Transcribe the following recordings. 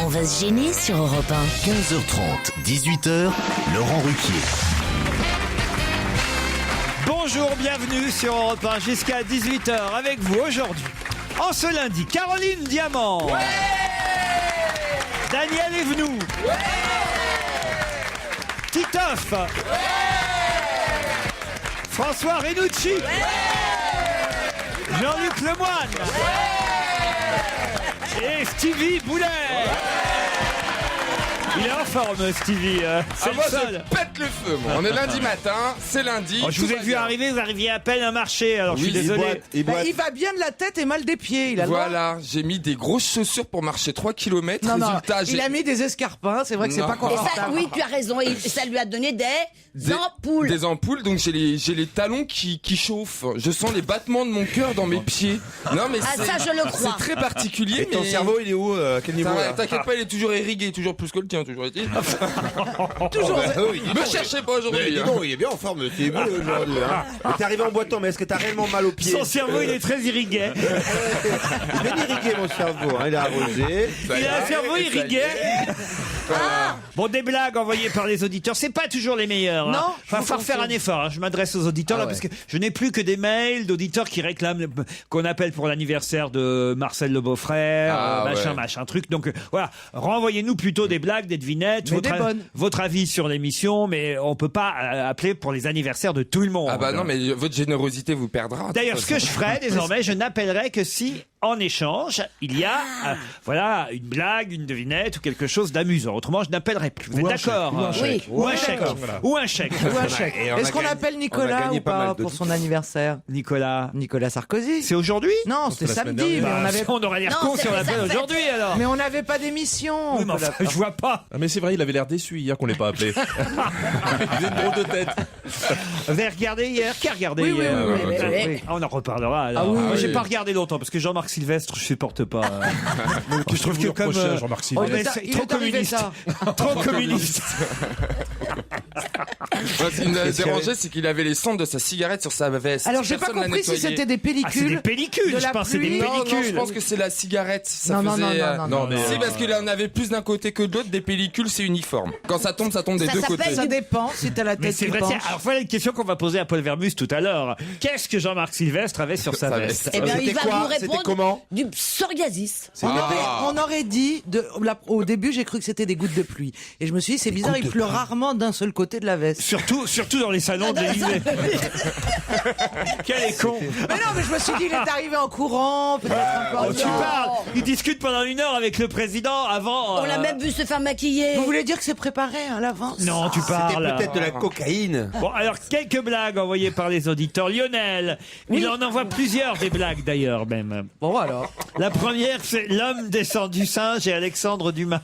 On va se gêner sur Europe 1. 15h30, 18h, Laurent Ruquier. Bonjour, bienvenue sur Europe 1 jusqu'à 18h avec vous aujourd'hui. En ce lundi, Caroline Diamant. Ouais, Daniel Evenou. Ouais, Titoff. Ouais, François Renucci. Ouais, Jean-Luc Lemoyne. Ouais, et Stevie Boulet. Ouais. Il est en forme, Stevie. C'est moi, le seul. je pète le feu, moi. On est lundi matin, c'est lundi. Oh, je vous ai vu arriver, vous arririez à peine à marcher, alors je suis désolé. Il va bien de la tête et mal des pieds. Il a Voilà, j'ai mis des grosses chaussures pour marcher 3 km. Non, Résultat, il a mis des escarpins, c'est vrai que c'est pas Et confortable. ça, oui, tu as raison. Et ça lui a donné des ampoules. Des ampoules, donc j'ai les talons qui chauffent. Je sens les battements de mon cœur dans mes pieds. Non, mais Ah, ça, je le crois. c'est très particulier. Et ton mais... cerveau, il est où à quel niveau là T'inquiète pas, il est toujours irrigué, toujours plus que le tien, toujours été. Toujours. Me cherchez pas aujourd'hui. hein. Non, il est bien en forme, t'es beau aujourd'hui. Hein. T'es arrivé en boitant, mais est-ce que t'as réellement mal aux pieds? Son cerveau, il est très irrigué. Il est irrigué, mon cerveau, hein. Il est arrosé. Il a un cerveau irrigué. Bon, des blagues envoyées par les auditeurs, c'est pas toujours les meilleures. Hein. Non, Va falloir faire un effort. Hein. Je m'adresse aux auditeurs là, parce que je n'ai plus que des mails d'auditeurs qui réclament qu'on appelle pour l'anniversaire de Marcel le beau-frère, machin truc. Donc voilà, renvoyez-nous plutôt des blagues, des devinettes, Mais des bonnes. votre avis sur l'émission, mais on peut pas appeler pour les anniversaires de tout le monde. Ah bah non, mais votre générosité vous perdra. D'ailleurs, ce que je ferai désormais, je n'appellerai que si, en échange, il y a, voilà, une blague, une devinette ou quelque chose d'amusant. Autrement, je n'appellerai plus. Vous êtes d'accord? Oui. Ou un chèque. Ou un chèque. Ou un chèque. Et on a Est-ce qu'on gagné- appelle on a Nicolas gagné ou pas mal pas de pour son anniversaire? Nicolas. Nicolas Sarkozy. C'est aujourd'hui? Non, c'était la semaine samedi, mais dernière. on avait. On aurait l'air Non, con si on c'est l'appelle sa fête. aujourd'hui alors. Mais on n'avait pas d'émission. Oui, mais enfin, je vois pas. Ah mais c'est vrai, il avait l'air déçu hier qu'on l'ait pas appelé. Il a une drôle de tête. Vous avez regardé hier? Qui a regardé Oui, oui, hier? oui, oui, Ah, oui, oui. On en reparlera alors. Ah oui, Moi, j'ai oui. pas regardé longtemps parce que Jean-Marc Sylvestre, je supporte pas. Je trouve que comme Jean-Marc oh, Sylvestre. mais Il est c'est il trop est arrivé communiste. tard. Trop communiste. Moi, ce qui me dérangeait, c'est qu'il avait les cendres de sa cigarette sur sa veste. Alors j'ai pas Personne l'a compris si nettoyé. c'était des Ah, c'est des pellicules. pellicules, de je la pense, c'est des pluie. Non, non, je pellicules. pense que c'est la cigarette. Ça Non, non, faisait, non, non, non, Si, mais parce qu'il en avait plus d'un côté que de l'autre, des pellicules, c'est uniforme. Quand ça tombe des Ça deux s'appelle côtés. Ça dépend si t'as la Mais tête c'est qui vrai, penche. tiens, alors voilà une question qu'on va poser à Paul Vermus tout à l'heure. Qu'est-ce que Jean-Marc Sylvestre avait sur sa Sa veste? Eh bien, il C'était va quoi? vous C'était répondre comment? du psoriasis. On aurait dit, au début j'ai cru que c'était des gouttes de pluie. Et je me suis dit, c'est bizarre, il pleut rarement d'un seul côté de la veste. Surtout dans les salons de l'Élysée. Quel est con. Mais non, mais je me suis dit, il est arrivé en courant, peut-être un peu en Oh, tu retard. parles. Il discute pendant 1 heure avec le président avant. On l'a même vu se faire maquiller. Vous voulez dire que c'est préparé à l'avance? Non, tu C'était parles. peut-être de la cocaïne. Bon, alors, quelques blagues envoyées par les auditeurs. Lionel, il en envoie plusieurs des blagues d'ailleurs même. Bon alors. La première, c'est l'homme descend du singe et Alexandre Dumas.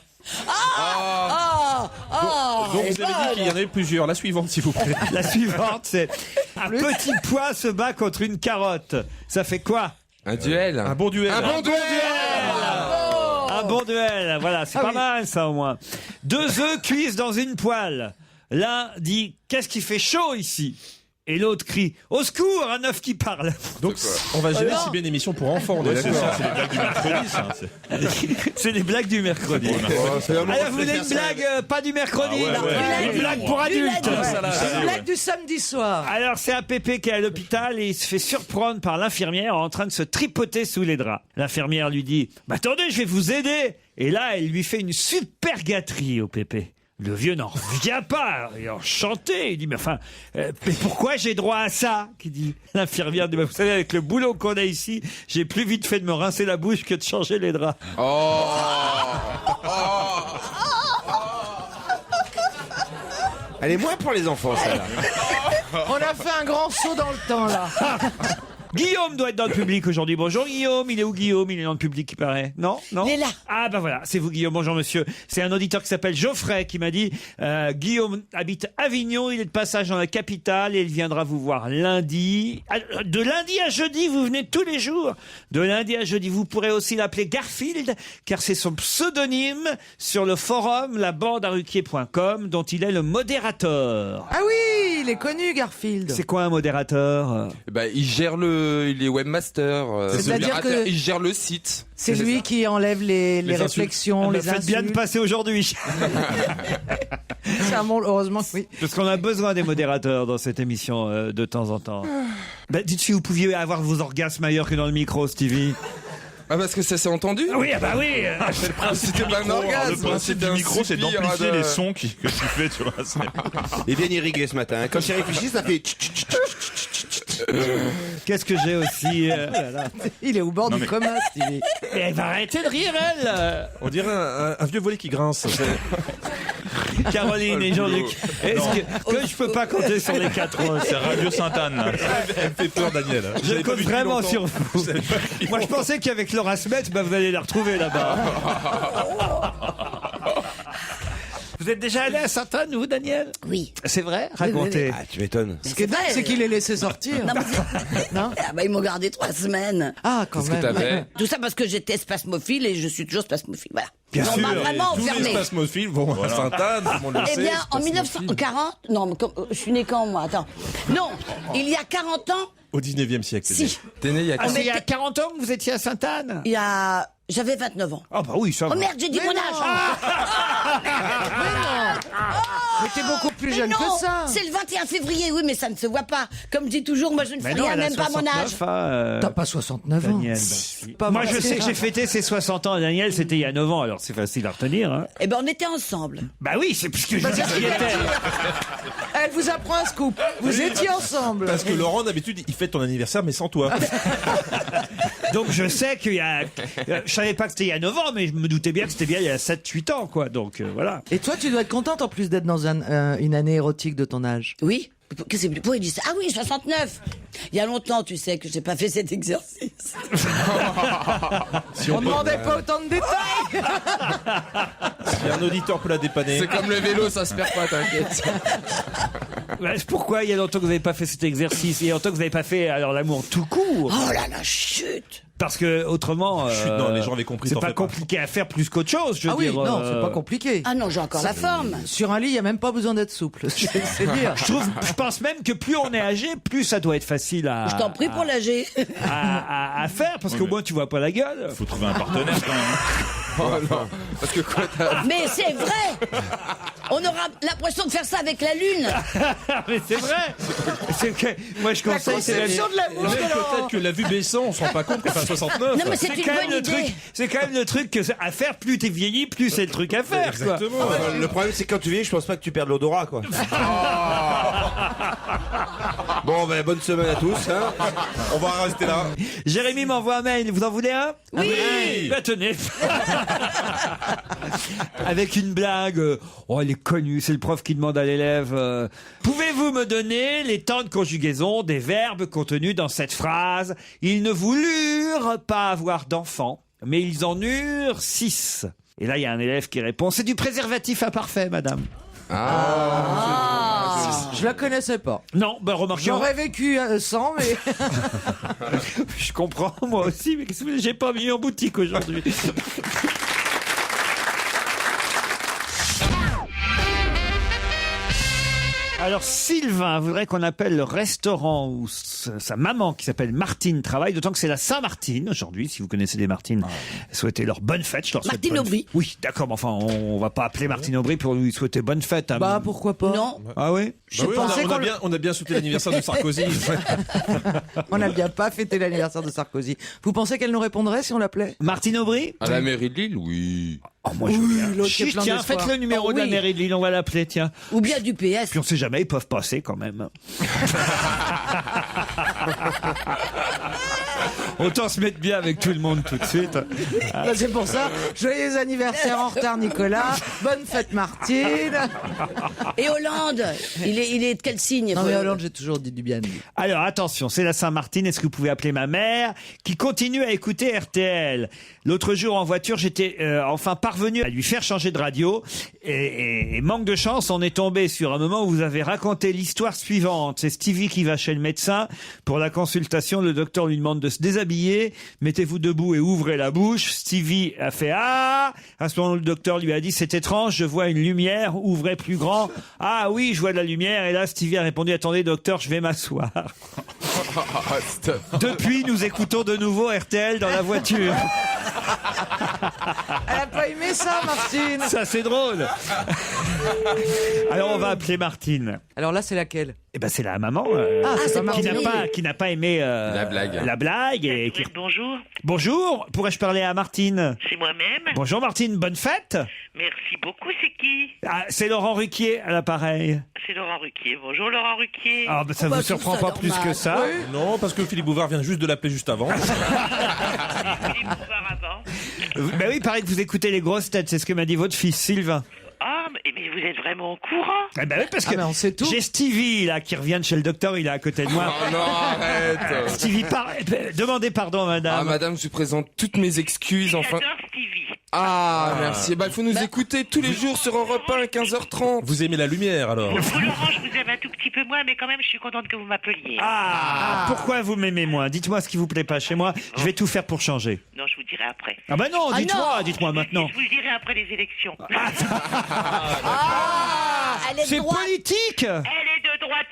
Donc vous avez dit qu'il y en avait plusieurs. La suivante, s'il vous plaît. La suivante, c'est un petit pois se bat contre une carotte. Ça fait quoi? Un duel. Un bon duel. Un bon duel. Un bon duel, voilà, c'est pas mal ça au moins. 2 œufs cuisent dans une poêle. L'un dit « Qu'est-ce qui fait chaud ici ?» Et l'autre crie « Au secours, un œuf qui parle !» Donc on va gérer si bien une émission pour enfants. On est d'accord. C'est les blagues du mercredi, ça. C'est des blagues du mercredi. Alors vous voulez une blague pas du mercredi, Ah ouais, ouais. une blague pour adultes. C'est une blague du samedi soir. Alors c'est un pépé qui est à l'hôpital et il se fait surprendre par l'infirmière en train de se tripoter sous les draps. L'infirmière lui dit « Attendez, je vais vous aider !» Et là, elle lui fait une super gâterie au pépé. Le vieux n'en revient pas, il est enchanté. Il dit, mais pourquoi j'ai droit à ça? Qui dit l'infirmière, dit, vous savez, avec le boulot qu'on a ici, j'ai plus vite fait de me rincer la bouche que de changer les draps. Elle est moins pour les enfants, celle-là. On a fait un grand saut dans le temps là. Guillaume doit être dans le public aujourd'hui. Bonjour Guillaume, il est où Guillaume? Il est dans le public, il paraît. Non? Il est là. Ah bah voilà, c'est vous Guillaume, bonjour monsieur. C'est un auditeur qui s'appelle Geoffrey qui m'a dit Guillaume habite Avignon, il est de passage dans la capitale et il viendra vous voir lundi. De lundi à jeudi, vous venez tous les jours. De lundi à jeudi, vous pourrez aussi l'appeler Garfield car c'est son pseudonyme sur le forum labandearuquier.com dont il est le modérateur. Ah oui, il est connu Garfield. C'est quoi un modérateur? Il gère le il est webmaster. C'est-à-dire que- il gère le site. C'est lui qui enlève les réflexions, les Faites insultes. bien de passer aujourd'hui. C'est un monde, heureusement que oui. Parce qu'on a besoin des modérateurs dans cette émission de temps en temps. Dites si vous pouviez avoir vos orgasmes ailleurs que dans le micro, Stevie. Ah, parce que ça s'est entendu? Oui, ah bah oui. C'était pas un Le orgasme. principe C'était du un micro, c'est soupir d'amplifier de- les sons que tu fais, tu vois. c'est- Il est bien irrigué ce matin. Quand j'ai réfléchi, ça fait. Qu'est-ce que j'ai aussi Il est au bord du coma, Stevie. Et elle va arrêter de rire, elle. On dirait un vieux volet qui grince. c'est- Caroline et Jean-Luc. Est-ce que je peux pas compter sur les quatre autres? C'est Radio Sainte-Anne. là. Elle me fait peur, Daniel. Je J'avais pas compte vu depuis vraiment longtemps. sur vous. Moi, je pensais qu'avec Laura Smet, vous allez la retrouver là-bas. Vous êtes déjà allé à Sainte-Anne, vous, Daniel? Oui. C'est vrai? Racontez. Ah, tu m'étonnes. Ce qui est dingue, c'est qu'il est laissé sortir. Non, mais c'est- Non Ah bah, ils m'ont gardé 3 semaines. Ah, quand Qu'est-ce que même. t'avais? Tout ça parce que j'étais spasmophile et je suis toujours spasmophile. Voilà. Bien on sûr, m'a vraiment Tous les enfermé. spasmophiles vont à Sainte-Anne, tout le monde le Eh sait. bien, en 1940, non, mais je suis né quand, moi? Attends. Non, il y a 40 ans, Au 19e siècle. c'est si. T'es né il y a Ah, c'est il y a 40 ans que vous étiez à Sainte-Anne? Il y a. J'avais 29 ans. Ah bah oui, ça va. Oh merde, j'ai dit mon âge! Mais t'es beaucoup plus Mais jeune non, que ça. c'est le 21 février, oui, mais ça ne se voit pas. Comme je dis toujours, moi je ne fais Mais non, rien, elle a même pas à mon âge. 69, hein, T'as pas 69 ans. Daniel. Pas Moi, vrai. je sais que j'ai fêté ses 60 ans. Daniel, c'était il y a 9 ans, alors c'est facile à retenir. Hein. Eh ben, on était ensemble. Bah oui, c'est puisque je vous dis qu'il était. Elle vous apprend un scoop. Vous étiez ensemble. Parce que Laurent, d'habitude, il fête ton anniversaire, mais sans toi. Donc je sais qu'il y a. Je savais pas que c'était il y a 9 ans, mais je me doutais bien que c'était bien il y a 7-8 ans, quoi. Donc voilà. Et toi, tu dois être contente en plus d'être dans une année érotique de ton âge. Oui. Qu'est-ce que pourquoi il dit ça? Ah oui, 69. Il y a longtemps, tu sais, que j'ai pas fait cet exercice. On demandait pas autant de détails. Si un auditeur peut la dépanner. C'est comme le vélo, ça se perd pas, t'inquiète. Ouais, pourquoi il y a longtemps que vous n'avez pas fait cet exercice? Il y a longtemps que vous n'avez pas fait alors l'amour tout court? Oh là là, chut. Parce que autrement, Chut, non, les gens avaient compris, c'est t'en pas fais pas. compliqué à faire plus qu'autre chose. Je veux Ah oui, dire, non, c'est pas compliqué. Ah non, j'ai encore la forme. Sur un lit, il n'y a même pas besoin d'être souple. C'est dire. Je pense même que plus on est âgé, plus ça doit être facile à. Je t'en prie pour l'âger. à faire parce qu'au moins tu vois pas la gueule. Faut trouver un partenaire quand même. Oh non. Parce que quoi, Mais c'est vrai. On aura l'impression de faire ça avec la lune. Mais c'est vrai. C'est que moi je conseille. conception de l'amour. Même peut-être que la vue baissant, on se rend pas compte qu'on fait 69. Non, mais c'est une quand même bonne le idée. truc. C'est quand même le truc que à faire. Plus t'es vieilli, plus c'est le truc à faire. Quoi. Exactement. Le problème, c'est que quand tu vieillis, je pense pas que tu perds l'odorat, quoi. Bon, ben, bonne semaine à tous. Hein. On va rester là. Jérémy m'envoie un mail. Vous en voulez un? Oui. Bah tenez. Avec une blague. Oh, elle est connue. C'est le prof qui demande à l'élève. Pouvez-vous me donner les temps de conjugaison des verbes contenus dans cette phrase? Ils ne voulurent pas avoir d'enfants, mais ils en eurent 6. Et là, il y a un élève qui répond: c'est du préservatif imparfait, madame. Je la connaissais pas. Non, bah remarquez. J'aurais vécu sans, mais Je comprends, moi aussi, mais qu'est-ce que vous voulez, j'ai pas mis en boutique aujourd'hui. Alors Sylvain voudrait qu'on appelle le restaurant où sa maman, qui s'appelle Martine, travaille, d'autant que c'est la Saint-Martine aujourd'hui. Si vous connaissez les Martines, souhaitez leur bonne fête. Je leur souhaite Martine bonne Aubry. fête. Oui, d'accord, mais enfin, on va pas appeler Martine Aubry pour lui souhaiter bonne fête. Hein. bah pourquoi pas. Non. Ah oui? Je pensais on a bien sauté l'anniversaire de Sarkozy. On n'a bien pas fêté l'anniversaire de Sarkozy. Vous pensez qu'elle nous répondrait si on l'appelait? Martine Aubry? à la mairie de Lille, oui. Oh, moi, je veux bien. l'autre qui est Chiche, plein tiens, d'espoir. faites le numéro Oh, de la oui. mairie de Lille, on va l'appeler, tiens. Ou bien du PS. Puis on sait jamais, ils peuvent passer quand même. Autant se mettre bien avec tout le monde tout de suite. Bah, c'est pour ça. Joyeux anniversaire en retard, Nicolas. Bonne fête, Martine. Et Hollande, il est de quel signe? Non mais Hollande, j'ai toujours dit du bien de lui. Alors attention, c'est la Saint-Martin. Est-ce que vous pouvez appeler ma mère qui continue à écouter RTL? L'autre jour en voiture, j'étais enfin parvenu à lui faire changer de radio. Et manque de chance, on est tombé sur un moment où vous avez raconté l'histoire suivante. C'est Stevie qui va chez le médecin pour la consultation. Le docteur lui demande de se déshabiller. Mettez-vous debout et ouvrez la bouche. Stevie a fait ah. À ce moment, le docteur lui a dit c'est étrange, je vois une lumière. Ouvrez plus grand. Ah oui, je vois de la lumière. Et là, Stevie a répondu attendez docteur, je vais m'asseoir. Stop. Depuis, nous écoutons de nouveau RTL dans la voiture. Elle a pas aimé ça, Martine. Ça, c'est drôle. Alors, on va appeler Martine. Alors là, c'est laquelle? Eh ben, c'est la maman c'est pas qui Martine. n'a pas aimé La blague. et qui- Oui, bonjour, Bonjour, pourrais-je parler à Martine? c'est moi-même. Bonjour Martine, bonne fête. Merci beaucoup, c'est qui? Ah, c'est Laurent Ruquier à l'appareil. C'est Laurent Ruquier. Bonjour Laurent Ruquier. Ah, bah, ça bah, vous tout surprend ça, pas plus normal. que ça? Non, parce que Philippe Bouvard vient juste de l'appeler juste avant. Philippe Bouvard avant. Ben oui, il paraît que vous écoutez les grosses têtes, c'est ce que m'a dit votre fils Sylvain. Ah, mais vous êtes vraiment au courant? Eh ben oui, parce Ah, que mais on sait tout. j'ai Stevie là qui revient de chez le docteur, il est à côté de moi. Oh non, arrête. Stevie, demandez pardon, madame. Ah, madame, je présente toutes mes excuses, enfin. J'adore Stevie. Ah, merci. Bah, il faut nous écouter tous les jours sur Europe 1 à 15h30. Vous aimez la lumière alors? Vous, Laurent, je vous aime un tout petit peu moins, mais quand même, je suis contente que vous m'appeliez. Pourquoi vous m'aimez moins? Dites-moi ce qui vous plaît pas chez moi, je vais tout faire pour changer. Non, je vous dirai après. Ah ben non, dites-moi maintenant. Je vous le dirai après les élections. Elle est C'est de droite. politique. Elle est de droite,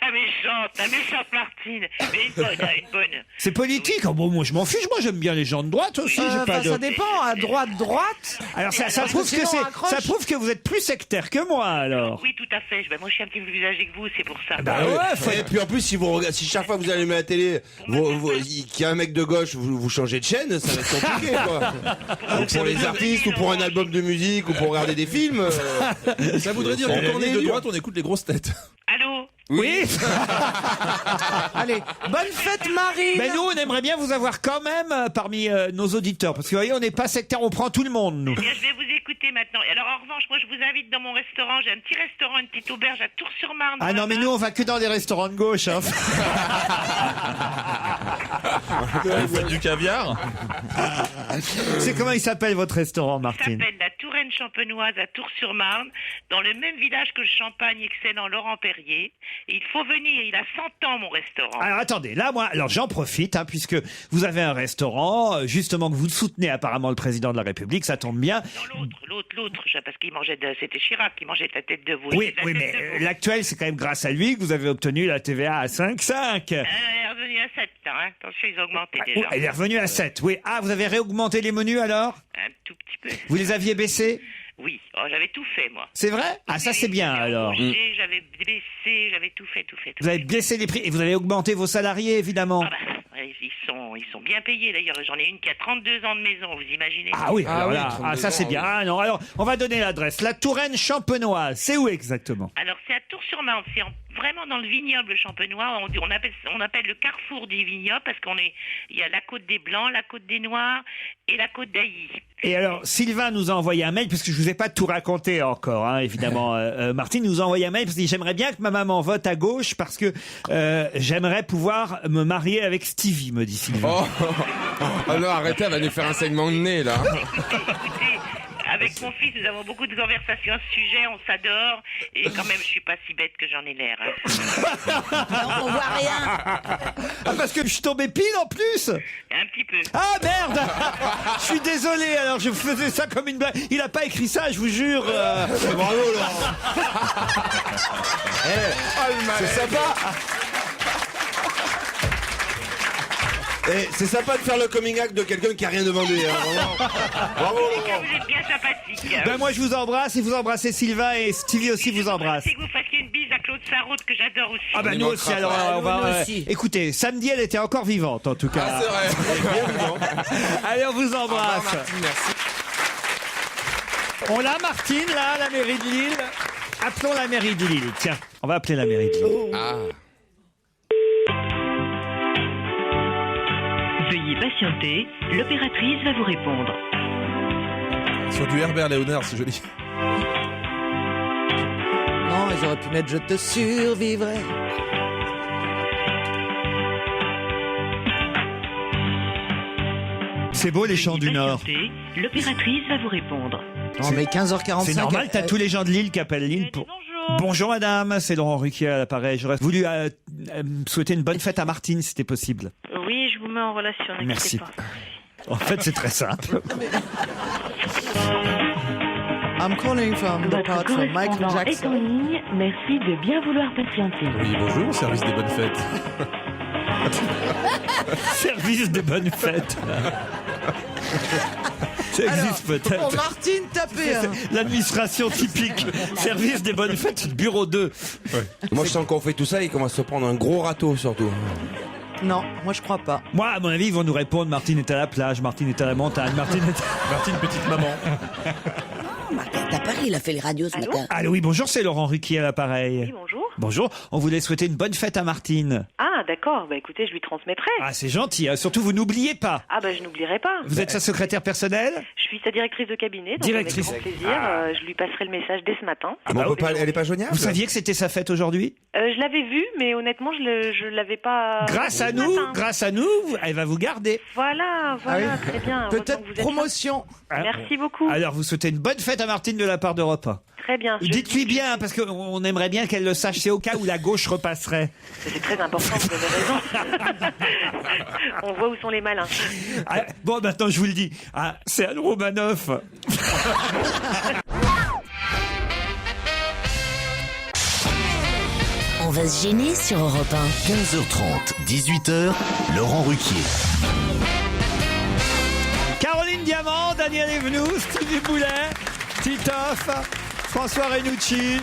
la méchante Martine. Mais une bonne. C'est politique. Oh, bon, moi je m'en fiche, moi j'aime bien les gens de droite aussi. j'ai pas de... Ça dépend, à droite. Alors ça Parce prouve que que sinon, on accroche. ça prouve que vous êtes plus sectaire que moi alors. Oui, tout à fait. Moi, je suis un petit peu plus âgé que vous, c'est pour ça. Bah ouais, Et puis en plus, si chaque fois que vous allumez la télé, qu'il y a un mec de gauche, vous changez de chaîne, ça va être compliqué, quoi. Donc pour les artistes, ou pour un album de musique, ou pour regarder des films. Ça voudrait dire que quand on est de droite, on écoute les grosses têtes. Allô? Oui. Allez, bonne fête, Marie. Mais nous on aimerait bien vous avoir quand même parmi nos auditeurs parce que vous voyez on n'est pas sectaire, on prend tout le monde nous. Bien, je vais vous écouter maintenant. Et alors, en revanche, moi, je vous invite dans mon restaurant. J'ai un petit restaurant, une petite auberge à Tours-sur-Marne. Ah non mais nous on va que dans les restaurants de gauche. Hein. Vous faites du caviar? C'est comment il s'appelle votre restaurant, Ça Martine? s'appelle la Touraine Champenoise à Tours-sur-Marne, dans le même village que le Champagne, excellent Laurent Perrier. Et il faut venir, il a 100 ans, mon restaurant. Alors attendez, là moi, alors j'en profite puisque vous avez un restaurant, justement que vous soutenez apparemment le président de la République, ça tombe bien. Non, l'autre, parce qu'il mangeait c'était Chirac qui mangeait la tête de veau. Oui, La oui, tête mais de veau. l'actuel c'est quand même grâce à lui que vous avez obtenu la TVA à 5,5. Elle est revenue à 7, hein. Attention, ils ont augmenté déjà. Elle est revenue à 7, oui. Ah, vous avez réaugmenté les menus alors? Un tout petit peu. Vous les aviez baissés? Oui, j'avais tout fait, moi. C'est vrai? Ah, ça c'est bien alors. J'avais baissé, j'avais tout fait. Vous avez baissé les prix et vous avez augmenté vos salariés évidemment. Ah bah, ouais, ils sont bien payés d'ailleurs. J'en ai une qui a 32 ans de maison, vous imaginez? Ah oui, alors là, 32 ça c'est ans, bien. oui. Ah non, alors on va donner l'adresse. La Touraine Champenoise, c'est où exactement? Alors c'est à Tours-sur-Marne, c'est vraiment dans le vignoble champenois. On appelle le carrefour du vignoble parce il y a la côte des Blancs, la côte des Noirs et la côte d'Ailly. Et alors, Sylvain nous a envoyé un mail, parce que je vous ai pas tout raconté encore, hein, évidemment. Martine nous a envoyé un mail, parce qu'il dit, j'aimerais bien que ma maman vote à gauche, parce que j'aimerais pouvoir me marier avec Stevie, me dit Sylvain. Alors arrêtez, elle va nous faire un segment de nez, là. Écoutez, avec mon fils, nous avons beaucoup de conversations à ce sujet, on s'adore, et quand même, je suis pas si bête que j'en ai l'air. Hein. On voit rien. Ah, parce que je suis tombé pile en plus. Un petit peu. Ah merde. Je suis désolé, alors je faisais ça comme une blague. Il a pas écrit ça, je vous jure. Bravo, Laurent. C'est sympa. C'est sympa de faire le coming out de quelqu'un qui a rien demandé. Hein, vraiment. Bravo, Laurent. Vous êtes bien sympathique. Ben moi je vous embrasse et vous embrassez Sylvain et Stevie aussi vous embrasse. C'est que vous fassiez une bise à Claude Sarraute que j'adore aussi. Ah ben nous aussi alors on va. nous aussi. Écoutez, samedi elle était encore vivante en tout cas. Ah, c'est vrai. Allez on vous Au revoir, embrasse. Martine, merci. On l'a Martine là, à la mairie de Lille. Appelons la mairie de Lille. Tiens, on va appeler la mairie de Lille. Ah. Veuillez patienter, l'opératrice va vous répondre. Sur du Herbert Léonard, c'est joli. Non, ils auraient pu mettre Je te survivrai. C'est beau les chants du Veuillez Nord. patienter, l'opératrice va vous répondre. Non, mais 15h45. C'est normal, t'as tous les gens de Lille qui appellent Lille pour... Bonjour. Bonjour madame, c'est Laurent Ruquier à l'appareil. J'aurais voulu souhaiter une bonne fête à Martine si c'était possible. Oui, je vous mets en relation. n'inquiétez Merci. pas. En fait c'est très simple. I'm calling from the Votre part from Michael correspondant est en Jackson. ligne. Merci de bien vouloir patienter. Oui, bonjour, service des bonnes fêtes. Service des bonnes fêtes. Ça existe peut-être. Pour Martine, tapez un. L'administration typique. Service des bonnes fêtes, bureau 2. Moi, je sens qu'on fait tout ça, il commence à se prendre un gros râteau, surtout. Non, moi je crois pas. Moi, à mon avis, ils vont nous répondre Martine est à la plage, Martine est à la montagne, Martine petite maman. Marc est à Paris, il a fait les radios ce matin. Allô, oui, bonjour, c'est Laurent Ruquier à l'appareil. Oui, bonjour. Bonjour, on voulait souhaiter une bonne fête à Martine. Ah, d'accord. Bah écoutez, je lui transmettrai. Ah, c'est gentil, hein. Surtout vous n'oubliez pas. Ah bah je n'oublierai pas. Vous êtes sa secrétaire personnelle? Je suis sa directrice de cabinet, donc Directrice. avec grand plaisir, je lui passerai le message dès ce matin. Ah, elle est pas joignable? Vous saviez que c'était sa fête aujourd'hui? Je l'avais vu, mais honnêtement, je l'avais pas... Grâce à nous, elle va vous garder. Voilà, très bien. Peut-être promotion. Merci beaucoup. Alors, vous souhaitez une bonne fête à Martine de la part d'Europe 1. Très bien. Dites-lui bien, parce qu'on aimerait bien qu'elle le sache, c'est au cas où la gauche repasserait. C'est très important, vous avez raison. On voit où sont les malins. Ah, bon, maintenant je vous le dis, c'est Anne Romanoff. On va se gêner sur Europe 1. 15h30, 18h, Laurent Ruquier. Caroline Diamant, Daniel Evenou, Stevie Boulet, Titoff, François Renucci,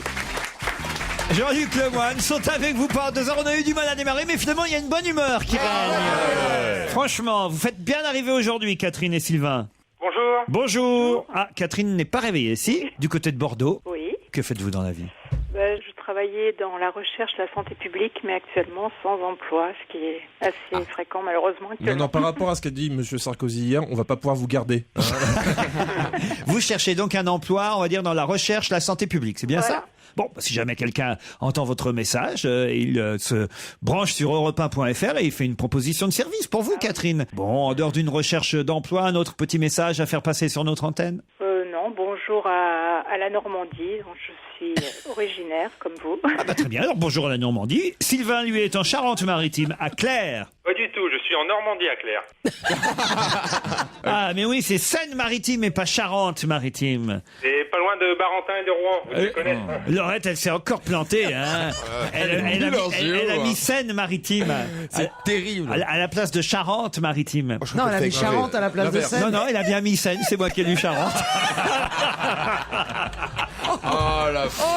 Jean-Luc Lemoyne sont avec vous pendant 2 heures. On a eu du mal à démarrer, mais finalement, il y a une bonne humeur qui règne. Franchement, vous faites bien arriver aujourd'hui, Catherine et Sylvain. Bonjour. Bonjour. Ah, Catherine n'est pas réveillée, si, du côté de Bordeaux. Oui. Que faites-vous dans la vie? Je travaillais dans la recherche de la santé publique, mais actuellement sans emploi, ce qui est assez fréquent malheureusement actuellement. Non, par rapport à ce qu'a dit M. Sarkozy hier, on va pas pouvoir vous garder. Vous cherchez donc un emploi, on va dire, dans la recherche de la santé publique, c'est bien ça? Bon, si jamais quelqu'un entend votre message, il se branche sur europe1.fr et il fait une proposition de service pour vous, Catherine. Bon, en dehors d'une recherche d'emploi, un autre petit message à faire passer sur notre antenne? Non, bonjour à la Normandie, dont je suis originaire, comme vous. Ah bah très bien, alors bonjour à la Normandie. Sylvain, lui, est en Charente-Maritime, à Claire. Pas du tout, je suis en Normandie à Claire. Ah, mais oui, c'est Seine-Maritime et pas Charente-Maritime. C'est pas loin de Barentin et de Rouen, vous les connaissez. Laurette, elle s'est encore plantée, hein. Elle a mis Seine-Maritime. C'est terrible. À la place de Charente-Maritime. Non, elle a mis Charente à la place de Seine. Non, elle a bien mis Seine, c'est moi qui ai lu Charente. Oh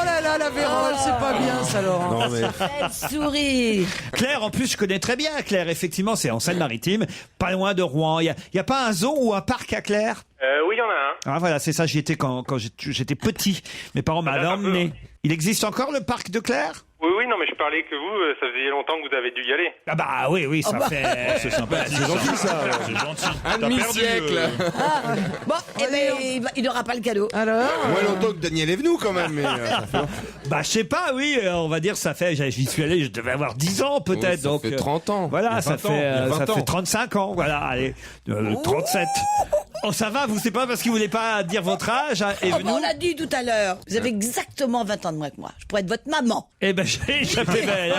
là là, la vérole, c'est pas bien ça, Laurent. Non, mais... Elle sourit. Claire, en plus, je connais très bien Claire. Effectivement, c'est en Seine-Maritime, pas loin de Rouen. Il y a pas un zoo ou un parc à Claire? Oui, il y en a un. Ah voilà, c'est ça, j'y étais quand j'étais petit. Mes parents m'avaient emmené. Il existe encore le parc de Claire? Oui, non, mais je parlais que vous, ça faisait longtemps que vous avez dû y aller. Ah bah oui, ça fait... C'est sympa, c'est gentil ça. C'est gentil. Un demi-siècle. Bon, il n'aura pas le cadeau. Alors Moins longtemps que Daniel est venu, quand même. Mais, bah je sais pas, oui, on va dire ça fait... J'y suis allé, je devais avoir 10 ans peut-être. Ça donc fait 30 ans. Voilà, ça fait 35 ans, voilà, allez, 37. Oh ça va, vous, c'est pas parce qu'il voulait pas dire votre âge, hein, et On l'a dit tout à l'heure. Vous avez exactement 20 ans de moins que moi. Je pourrais être votre maman. Eh ben j'ai échappé belle.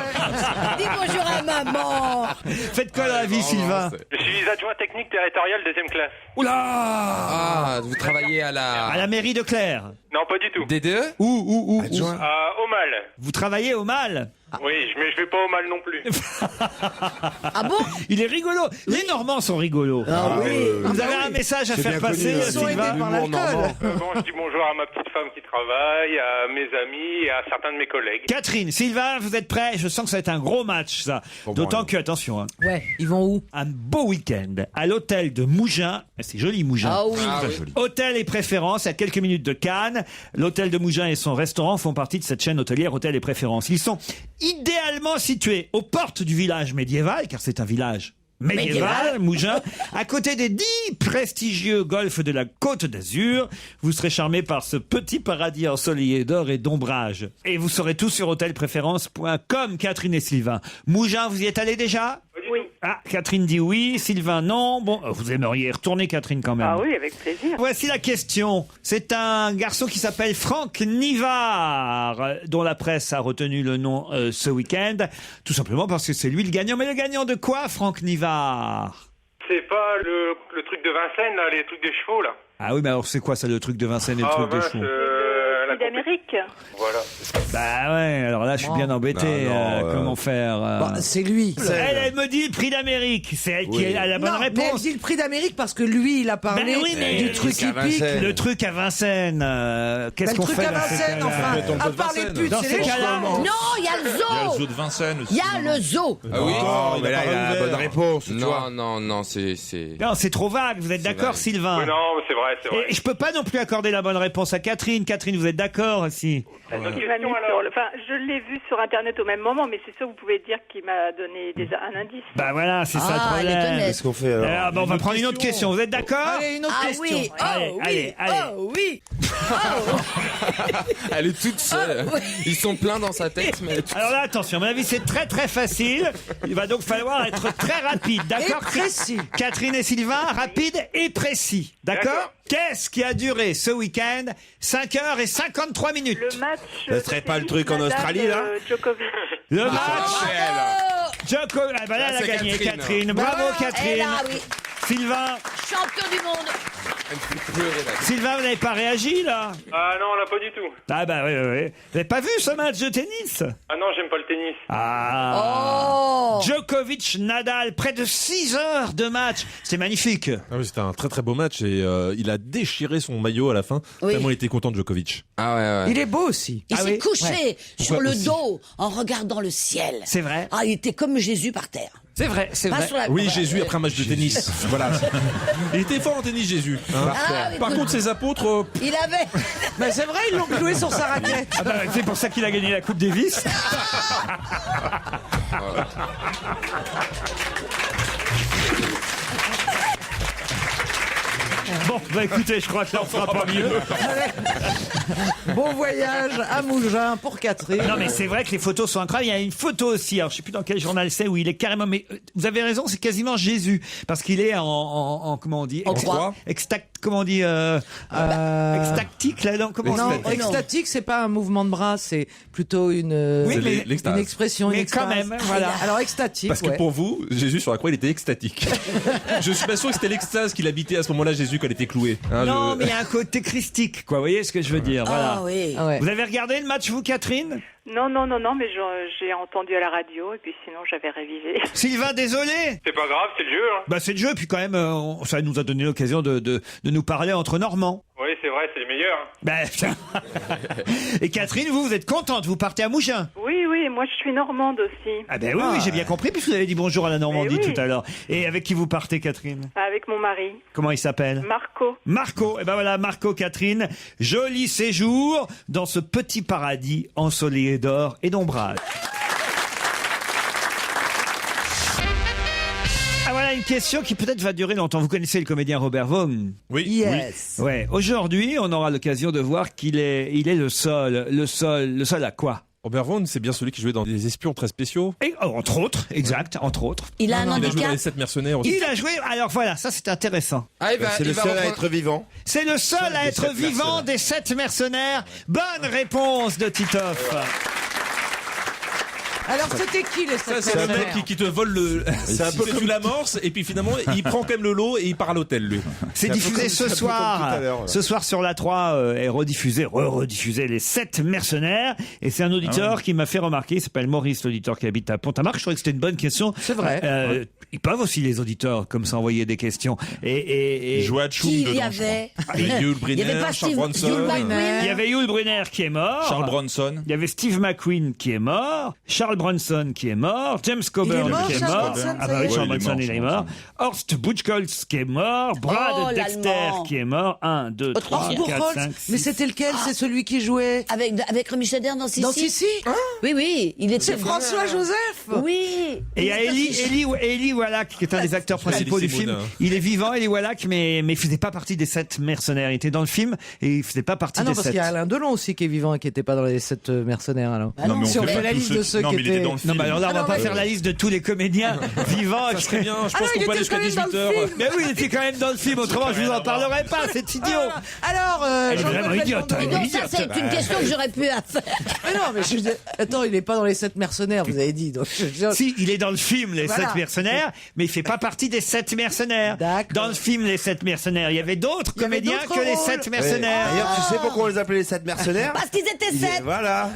Dis bonjour à maman. Faites quoi dans la vie, Sylvain? Je suis adjoint technique territorial 2e classe. Oula! Ah, vous travaillez à la mairie de Claire? Non, pas du tout. DDE? Où? Au Mal. Vous travaillez au Mal? Oui, mais je vais pas au Mal non plus. Ah bon? Il est rigolo. Les Normands sont rigolos. Vous avez un message à faire passer, Sylvain? Bon, je dis bonjour à ma petite femme qui travaille, à mes amis et à certains de mes collègues. Catherine, Sylvain, vous êtes prêts? Je sens que ça va être un gros match, ça. D'autant que, attention, hein, Ouais, ils vont où? un beau week-end à l'hôtel de Mougins. C'est joli, Mougins. Ah oui. Très joli. Hôtel et préférences, à quelques minutes de Cannes. L'hôtel de Mougins et son restaurant font partie de cette chaîne hôtelière Hôtel et préférences. Ils sont idéalement situés aux portes du village médiéval, car c'est un village médiéval, Mougins, à côté des 10 prestigieux golfs de la Côte d'Azur. Vous serez charmé par ce petit paradis ensoleillé d'or et d'ombrage. Et vous saurez tout sur hôtelpréférence.com, Catherine et Sylvain. Mougins, vous y êtes allé déjà? Oui. Ah, Catherine dit oui, Sylvain non. Bon, vous aimeriez y retourner, Catherine, quand même. Ah oui, avec plaisir. Voici la question. C'est un garçon qui s'appelle Franck Nivard, dont la presse a retenu le nom ce week-end, tout simplement parce que c'est lui le gagnant. Mais le gagnant de quoi, Franck Nivard? C'est pas le truc de Vincennes, là, les trucs des chevaux, là. Ah oui, mais alors c'est quoi ça, le truc de Vincennes et le truc des chevaux? La d'Amérique. Voilà. Bah ouais, alors là, je suis bien embêté. Comment faire C'est lui. Elle me dit le prix d'Amérique. C'est elle qui a la bonne Non, mais elle réponse. dit le prix d'Amérique parce que lui, il a parlé Ben oui, mais du truc hippique. le truc à Vincennes. Qu'est-ce qu'on fait Le truc à Vincennes, enfin. À part les putes, dans c'est ces les cas-là, Non, il y a le Il y a le zoo. zoo de Vincennes aussi. Il y a le zoo. Ah oui. Oh, mais là, il a la bonne réponse. tu vois. Non, c'est. Non, c'est trop vague. Vous êtes d'accord, vague. Sylvain? Oui, non, c'est vrai, c'est vrai. Et je peux pas non plus accorder la bonne réponse à Catherine. Catherine, vous êtes d'accord aussi? Il m'a mis sur le- Enfin, je l'ai vu sur Internet au même moment, mais c'est sûr, vous pouvez dire qu'il m'a donné un indice. Bah voilà, c'est ça le Ah, elle est problème. honnête. Qu'est-ce qu'on fait alors Alors, on va prendre une autre question. Vous êtes d'accord? Allez, une autre Ah question. oui, Allez, oh allez, oui, allez. oh oui. Elle est toute seule. Ah, oui. Ils sont pleins dans sa tête, mais. Alors là, attention, à mon avis, c'est très très facile. Il va donc falloir être très rapide, d'accord? Et précis. Catherine et Sylvain, rapide et précis, d'accord? Qu'est-ce qui a duré ce week-end 5h53 minutes? Le match. Ça serait pas le truc en Australie, là Djokovic. Le match Bravo. Djokovic. Ah bah là, elle a c'est gagné, Catherine. Catherine. Bravo, Et Catherine. là, oui. Sylvain, Champion du monde. Elle me fait pleurer là. Sylvain, vous n'avez pas réagi, là? Ah non, là, pas du tout. Ah bah oui, oui, oui. Vous n'avez pas vu ce match de tennis? Ah non, j'aime pas le tennis. Ah. Oh. Djokovic, Nadal, près de 6 heures de match. C'est magnifique. Ah oui, c'était un très très beau match et il a déchiré son maillot à la fin. Oui. Tellement il était content de Djokovic. Ah ouais. Il est beau aussi. Il Ah s'est oui, couché ouais. sur Pourquoi le aussi dos en regardant le ciel. C'est vrai. Ah, il était comme Jésus par terre. C'est vrai, c'est Pas vrai. sur la... Oui, Jésus après un match de tennis. Voilà. Il était fort en tennis, Jésus. hein. Ah, Par contre, ses apôtres. Il avait... Mais c'est vrai, ils l'ont cloué sur sa raquette. Ah bah, c'est pour ça qu'il a gagné la Coupe Davis. Bon, bah écoutez, je crois que là on fera pas mieux. Bon voyage à Mougins pour Catherine. Non mais c'est vrai que les photos sont incroyables. Il y a une photo aussi, alors je sais plus dans quel journal c'est, où il est carrément... Mais vous avez raison, c'est quasiment Jésus. Parce qu'il est en comment on dit? En croix. Comment on dit extactique là, non, comment Non, on dit? extatique, c'est pas un mouvement de bras, c'est plutôt une, Oui, mais- l'extase. une expression. Mais une quand extase. même, voilà. Alors extatique, Parce que ouais. pour vous, Jésus sur la croix, il était extatique. Je suis pas sûr que c'était l'extase qu'il habitait à ce moment-là, Jésus, quand il était cloué. Hein, Non, mais il y a un côté christique, quoi. Vous voyez ce que je veux dire? Voilà. Ah oui. Ah ouais. Vous avez regardé le match, vous, Catherine? Non, mais j'ai entendu à la radio et puis sinon j'avais révisé. Sylvain, désolé. C'est pas grave, c'est le jeu. Hein. Bah c'est le jeu, puis quand même, ça nous a donné l'occasion de nous parler entre Normands. Oui, c'est vrai, c'est les meilleurs. Hein. Ben, et Catherine, vous êtes contente, vous partez à Mougins. Oui, moi je suis normande aussi. Ah ben oui, j'ai bien compris, puisque vous avez dit bonjour à la Normandie Mais oui. tout à l'heure. Et avec qui vous partez, Catherine? Avec mon mari, Comment il s'appelle? Marco. Marco. Et ben voilà, Marco, Catherine, joli séjour dans ce petit paradis ensoleillé d'or et d'ombrage. Ah voilà une question qui peut-être va durer longtemps. Vous connaissez le comédien Robert Vaughn? Oui. Yes. Ouais. Aujourd'hui, on aura l'occasion de voir qu'il est le seul à quoi? Robert Vaughn, c'est bien celui qui jouait dans des espions très spéciaux. Et, entre autres, exact, entre autres. Il a un Il a joué dans handicap. les 7 mercenaires aussi. Il a joué. Alors voilà, ça c'est intéressant. Ah, C'est le seul à être vivant. C'est le seul à être vivant des 7 mercenaires. Bonne réponse de Titoff. Alors c'était qui les Ça, sept c'est un mercenaires mec qui te vole le. C'est un peu C'est comme- une amorce et puis finalement il prend quand même le lot et il part à l'hôtel lui. C'est un peu diffusé comme- ce c'est un peu comme soir. tout à l'heure, là. Ce soir sur la 3 est rediffusé les 7 mercenaires. Et c'est un auditeur qui m'a fait remarquer, il s'appelle Maurice, l'auditeur qui habite à Pont-à-Marc. Je trouvais que c'était une bonne question. C'est vrai. Ils peuvent aussi, les auditeurs, comme ça, envoyer des questions. Et Il jouait à Tchoum Qui dedans. il y je crois. avait? Il y avait Yul Il y avait Brynner, pas Charles Steve Bronson. Yul McQueen. il y avait Yul Brynner qui est mort. Charles Bronson. Il y avait Steve McQueen qui est mort, Charles Bronson qui est mort, James Coburn mort, qui est Charles mort. Bronson, Ah ça bah y oui, est. Charles Ouais, il est Bronson mort, il est Charles mort. Horst Buchholz qui est mort, Brad Oh, Dexter l'Allemand. qui est mort. 1, 2, 3, Horst 4, 5, Buchholz. 6. Mais c'était lequel? C'est celui qui jouait Avec Romy Schneider dans Sissi. dans Sissi. Oui, il était... C'est François Joseph. Oui. Et il y a Eli Wallach qui est un des acteurs principaux du Elie film. Semoun. Il est vivant, Eli Wallach, mais il faisait pas partie des 7 mercenaires. Il était dans le film et il faisait pas partie Ah non, des parce 7. qu'il y a Alain Delon aussi qui est vivant et qui n'était pas dans les 7 mercenaires alors. Ah non, si on mais fait la liste de ceux qui Non, mais il il était dans le film. Non, mais alors là, on va pas faire la liste de tous les comédiens vivants. Ça serait bien, je pense qu'on peut aller jusqu'à 18h. Mais oui, il était quand même dans le film, autrement je vous en parlerai pas, c'est idiot. Alors, Elle est vraiment idiote. Et donc ça, c'est une question que j'aurais pu faire. Mais non, mais attends, il est pas dans les 7 mercenaires, vous avez dit. Donc Si, il est dans le film Les Voilà. 7 mercenaires, mais il fait pas partie des 7 mercenaires. Dans le film Les 7 mercenaires, il y avait d'autres Il y avait comédiens d'autres que les rôles. 7 mercenaires. D'ailleurs, tu sais pourquoi on les appelait les 7 mercenaires? Parce qu'ils étaient 7. Voilà.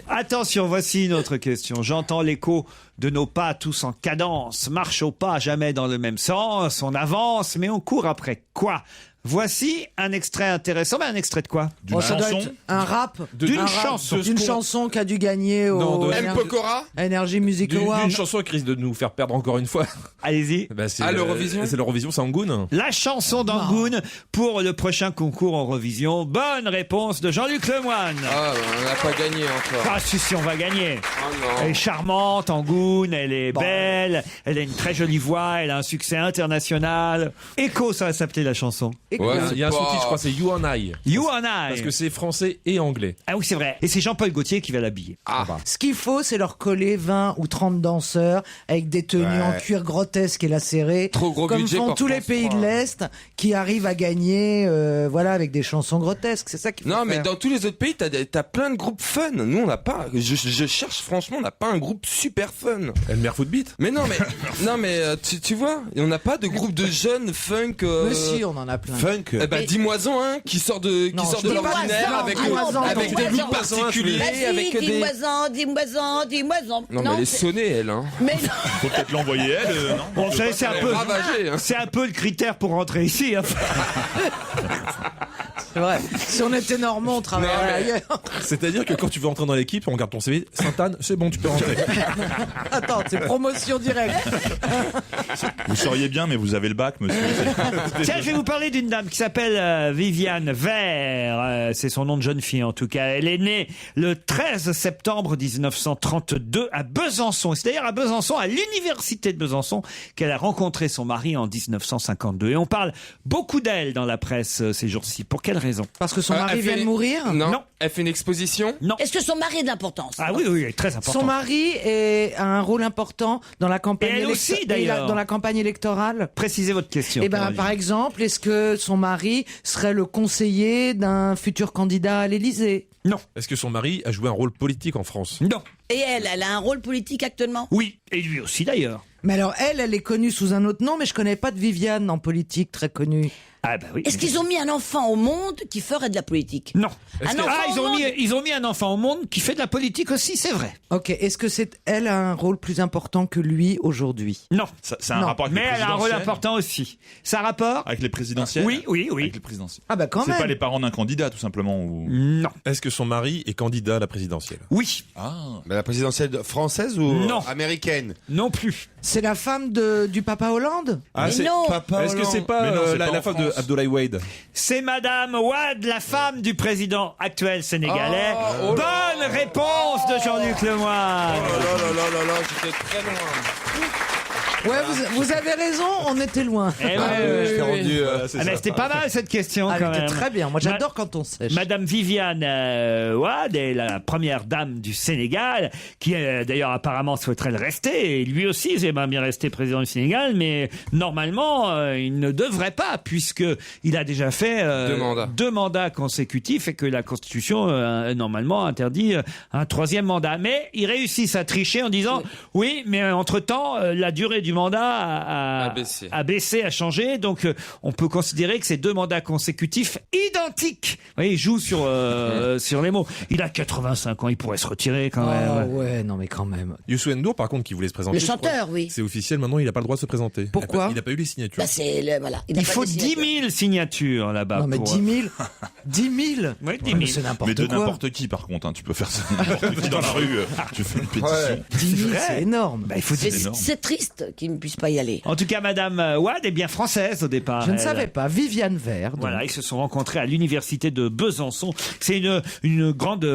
Attention, voici une autre question. J'entends l'écho de nos pas tous en cadence. Marche au pas, jamais dans le même sens. On avance, mais on court après quoi? Voici un extrait intéressant. Mais un extrait de quoi? ça doit être un rap. D'une Un rap chanson. D'une chanson qui a dû gagner au M. Pokora Energy Music Award. D'une chanson qui risque de nous faire perdre encore une fois. Allez-y. C'est l'Eurovision. C'est l'Eurovision, c'est Angoun. La chanson d'Angoun pour le prochain concours Eurovision. Bonne réponse de Jean-Luc Lemoyne. Ah, on n'a pas gagné encore. Ah si, on va gagner. non. Elle est charmante, Angoun, elle est belle, elle a une très jolie voix, elle a un succès international. Echo, ça va s'appeler la chanson. Ouais, il y a un sous-titre, je crois, c'est You and I. You and I. Parce que c'est français et anglais. Ah oui, c'est vrai. Et c'est Jean-Paul Gaultier qui va l'habiller. Ce qu'il faut, c'est leur coller 20 ou 30 danseurs avec des tenues en cuir grotesques et lacérées. Trop gros comme budget font pour tous les France pays de 3. l'Est qui arrivent à gagner voilà, avec des chansons grotesques. C'est ça qu'il faut Non, mais faire. dans tous les autres pays, t'as plein de groupes fun. Nous, on n'a pas. Je cherche, franchement, on n'a pas un groupe super fun. Elmer Footbeat. Mais non, mais tu vois, on n'a pas de groupe de jeunes funk. Mais si, on en a plein. Funk. Eh ben, dis-moi-en un qui sort de l'ordinaire avec des looks particuliers, avec des. Dis-moi-en. Non, mais elle est sonnée, elle. Hein. Mais Faut peut-être l'envoyer elle, non? Bon, ça, c'est un peu, ravagée, hein. c'est un peu le critère pour rentrer ici. Hein. C'est vrai. Si on était normand, on travaillerait ailleurs. C'est-à-dire que quand tu veux entrer dans l'équipe, on regarde ton CV, Sainte-Anne, c'est bon, tu peux rentrer. Attends, c'est promotion directe. Vous seriez bien, mais vous avez le bac, monsieur. Tiens, je vais vous parler d'une dame qui s'appelle Viviane Vert. C'est son nom de jeune fille, en tout cas. Elle est née le 13 septembre 1932 à Besançon. Et c'est d'ailleurs à Besançon, à l'université de Besançon, qu'elle a rencontré son mari en 1952. Et on parle beaucoup d'elle dans la presse ces jours-ci. Pour quelle raison? Parce que son mari elle vient fait- de mourir. Non. Elle fait une exposition. Non. est-ce que son mari a de l'importance? Ah oui, oui, elle est très importante. Son mari a un rôle important dans la campagne Et elle aussi, d'ailleurs. dans la campagne électorale. Précisez votre question. Eh ben, Caroline. par exemple, est-ce que son mari serait le conseiller d'un futur candidat à l'Élysée? Non. Est-ce que son mari a joué un rôle politique en France? Non. Et elle a un rôle politique actuellement? Oui, et lui aussi d'ailleurs. Mais alors, elle est connue sous un autre nom, mais je connais pas de Viviane en politique très connue. Ah bah oui. Est-ce qu'ils ont mis un enfant au monde qui ferait de la politique? Non. Un enfant Ah, au monde ils ont mis un enfant au monde qui fait de la politique aussi, c'est vrai. Ok, est-ce que elle a un rôle plus important que lui aujourd'hui? Non. C'est un Non. rapport avec Mais les elle a un rôle présidentielles. important aussi. Ça a rapport? Avec les présidentielles? Oui, oui, oui. Avec les présidentielles. Ah bah quand C'est même. pas les parents d'un candidat, tout simplement. Ou... Non. Est-ce que son mari est candidat à la présidentielle? Oui. Ah. Mais la présidentielle française ou Non. américaine? Non plus. C'est la femme du papa Hollande? Ah, Mais c'est non. Papa Est-ce que Hollande. c'est pas, Mais non, c'est la pas en femme de France. Abdoulaye Wade? C'est Madame Wade, la femme du président actuel sénégalais. Oh là Bonne réponse de Jean-Luc Lemoyne. Oh là, j'étais très loin. Ouais, vous avez raison, on était loin. Eh ouais, Je t'ai rendu. Ah, mais c'était pas mal cette question Ah, quand elle était même. très bien. Moi, j'adore quand on sèche. Madame Viviane Wade est la première dame du Sénégal, qui d'ailleurs apparemment souhaiterait le rester. Et lui aussi, il aimerait bien rester président du Sénégal, mais normalement, il ne devrait pas, puisque il a déjà fait deux mandats consécutifs et que la Constitution normalement interdit un troisième mandat. Mais ils réussissent à tricher en disant oui, mais entre-temps, la durée du mandat a baissé, a changé. Donc, on peut considérer que c'est deux mandats consécutifs identiques. Vous voyez, il joue sur les mots. Il a 85 ans, il pourrait se retirer quand même. Oh ouais, non mais quand même. Youssou N'Dour, par contre, qui voulait se présenter. Le chanteur, oui. C'est officiel, maintenant, il n'a pas le droit de se présenter. Pourquoi? Il n'a pas eu les signatures. Bah, voilà. Il faut 10 000 signatures là-bas. Non mais pour- 10 000 10 000 Oui, 10 Ouais, mais 000. c'est n'importe Mais de quoi. n'importe qui, par contre. Hein. Tu peux faire ça n'importe qui dans la rue. Tu fais une pétition. 10 000, vrai. c'est énorme. Bah, il faut Mais dire. c'est triste qu'ils ne puissent pas y aller. En tout cas, Madame Wade est bien française au départ. Je ne elle. savais pas. Viviane Vert. donc. Voilà, ils se sont rencontrés à l'université de Besançon. C'est une grande,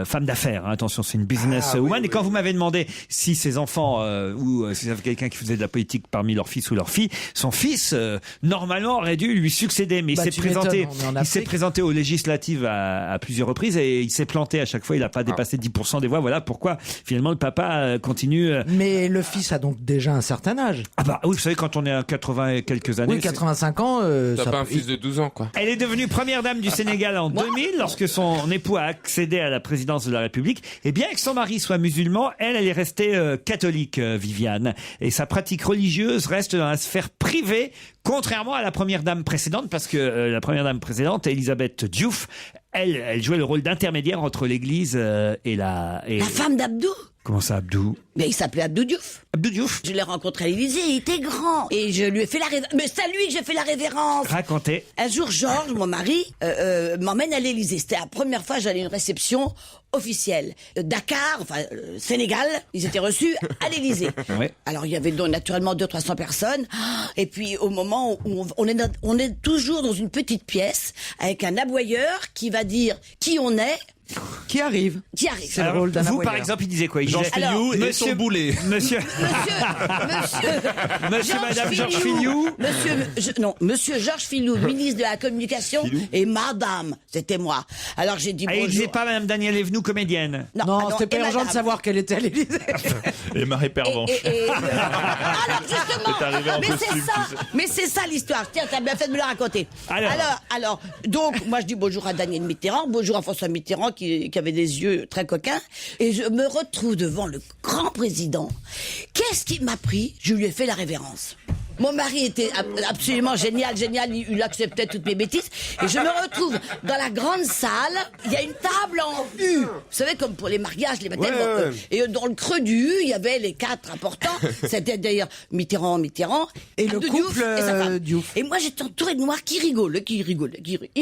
femme d'affaires. Hein. Attention, c'est une businesswoman. Et quand vous m'avez demandé si ses enfants ou si avait quelqu'un qui faisait de la politique parmi leurs fils ou leurs filles, son fils normalement aurait dû lui succéder, mais Bah, il tu s'est présenté. m'étonnes, on est en Il s'est Afrique. présenté aux législatives à plusieurs reprises et il s'est planté à chaque fois. Il n'a pas dépassé 10% des voix. Voilà pourquoi finalement le papa continue. Mais le fils a donc déjà un certain âge. Ah bah oui, vous savez, quand on est à 80 et quelques années. Oui, 85 ans. T'as ça pas un peut- fils de 12 ans, quoi. Elle est devenue première dame du Sénégal en 2000 lorsque son époux a accédé à la présidence de la République. Et bien que son mari soit musulman, elle est restée catholique, Viviane. Et sa pratique religieuse reste dans la sphère privée, contrairement à la première dame précédente, parce que la première dame précédente, Elisabeth Diouf, elle jouait le rôle d'intermédiaire entre l'Église et la... La femme d'Abdou. Comment ça, Abdou? Mais il s'appelait Abdou Diouf. Abdou Diouf. Je l'ai rencontré à l'Élysée, il était grand. Et je lui ai fait la révérence. Mais c'est à lui que j'ai fait la révérence. Racontez. Un jour, Georges, mon mari, m'emmène à l'Élysée. C'était la première fois que j'allais à une réception officielle. Dakar, Sénégal, ils étaient reçus à l'Élysée. Ouais. Alors, il y avait donc naturellement 200-300 personnes. Et puis, au moment où on est toujours dans une petite pièce avec un aboyeur qui va dire qui on est. Qui arrive. Qui arrive. C'est le Alors, rôle d'un vous, aboyeur. par exemple, il disait quoi? Il Jean disait, Filiou et son boulet. Monsieur, Madame Georges Filiou. Monsieur Georges Filiou, ministre de la Communication, et Madame, c'était moi. Alors j'ai dit Ah, il bonjour. disait pas Madame Danielle Evenou, comédienne. Non, c'était pas et urgent de madame. savoir qu'elle était à l'Élysée. Et Marie Pervenche. Alors justement, C'est arrivé en costume, mais c'est ça l'histoire. Tiens, t'as bien fait de me la raconter. Alors, donc moi je dis bonjour à Daniel Mitterrand, bonjour à François Mitterrand qui avait des yeux très coquins, et je me retrouve devant le grand président. Qu'est-ce qui m'a pris? Je lui ai fait la révérence. Mon mari était absolument génial, il acceptait toutes mes bêtises. Et je me retrouve dans la grande salle, il y a une table en U. Vous savez, comme pour les mariages, les baptêmes. Ouais. Et dans le creux du U, il y avait les 4 importants. C'était d'ailleurs Mitterrand, Et le Abdou couple Diouf et sa femme. Diouf. Et moi, j'étais entourée de noirs qui rigolaient. Ils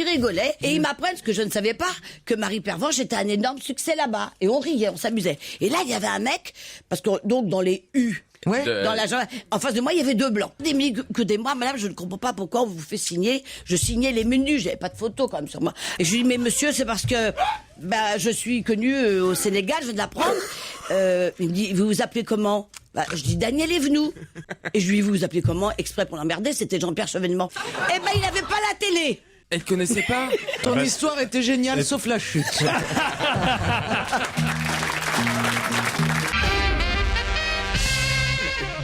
rigolaient. Et ils m'apprennent, ce que je ne savais pas, que Marie Pervenche était un énorme succès là-bas. Et on riait, on s'amusait. Et là, il y avait un mec, parce que donc dans les U, Ouais. dans la journée. En face de moi, il y avait 2 blancs. Des minutes que des mois, madame, je ne comprends pas pourquoi on vous fait signer. Je signais les menus, j'avais pas de photo quand même sur moi. Et je lui dis, mais monsieur, c'est parce que je suis connu au Sénégal, je viens de l'apprendre. Il me dit, vous vous appelez comment? Je dis Daniel Evenou. Et je lui dis, vous vous appelez comment? Exprès pour l'emmerder, c'était Jean-Pierre Chevènement. Eh ben, il n'avait pas la télé. Elle connaissait pas. Ton histoire était géniale, sauf la chute.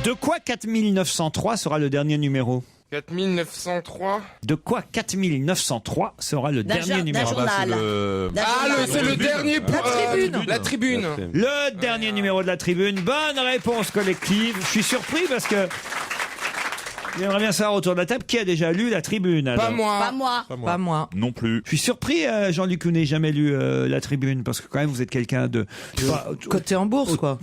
De quoi 4903 sera le dernier numéro? 4903. De quoi 4903 sera le dernier numéro? D'un journal. C'est le dernier pour la tribune. Le dernier numéro de la tribune. Bonne réponse collective. Je suis surpris parce que j'aimerais bien savoir autour de la table qui a déjà lu la tribune. alors. Pas moi. Pas moi. Pas moi. Non plus. Je suis surpris, Jean-Luc, que vous n'ayez jamais lu la tribune parce que quand même vous êtes quelqu'un de... Côté en bourse, quoi.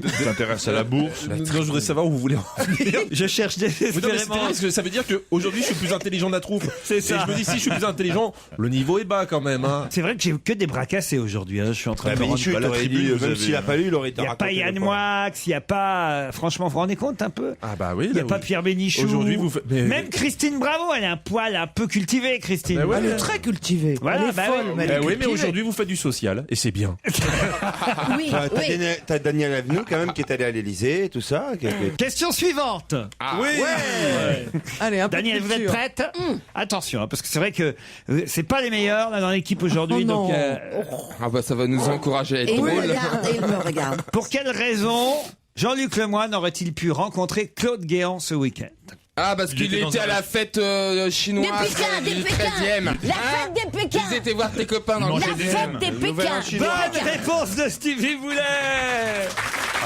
Tu t'intéresses à la bourse. Non, je voudrais savoir où vous voulez en venir. Je cherche Mais non, mais c'est désespérément. terrible, parce que ça veut dire qu'aujourd'hui je suis plus intelligent de la troupe. C'est ça. Et je me dis, si je suis plus intelligent, le niveau est bas quand même. Hein. C'est vrai que j'ai que des bras cassés aujourd'hui. Je suis en train de me rendre Bénichou, bah, la t'aurais tribune, dit, vous même avez- s'il a pas lu, il aurait été Il n'y a pas raconté Yann le Moix, il n'y a pas... Franchement, vous vous rendez compte un peu? Ah bah oui. Il n'y a là, pas oui. Pierre Bénichou. Aujourd'hui, vous faites- mais- Même Christine Bravo, elle a un poil un peu cultivé, Christine. Bah ouais, Elle est très cultivée. Voilà, elle est bah folle, oui. mais elle est Eh oui, mais cultivée. aujourd'hui vous faites du social et c'est bien. Oui, oui. T'as Daniel Avenue quand même qui est allé à l'Elysée et tout ça. Question suivante. Oui. Allez, un peu de Daniel, vous êtes culture. prête? Attention, hein, parce que c'est vrai que c'est pas les meilleurs là, dans l'équipe aujourd'hui. Oh non. donc, Ah bah ça va nous encourager à être Et il me drôle. regarde, et il me regarde. pour quelle raison Jean-Luc Lemoyne aurait-il pu rencontrer Claude Guéant ce week-end? Ah parce Il qu'il était dans était un- à la fête chinoise Des Pékins, du des Pékins. 13e. La fête des Pékins. Ils étaient voir tes copains dans le La Manger des fête nems. des Pékins. Bonne réponse de Stevie Boulet.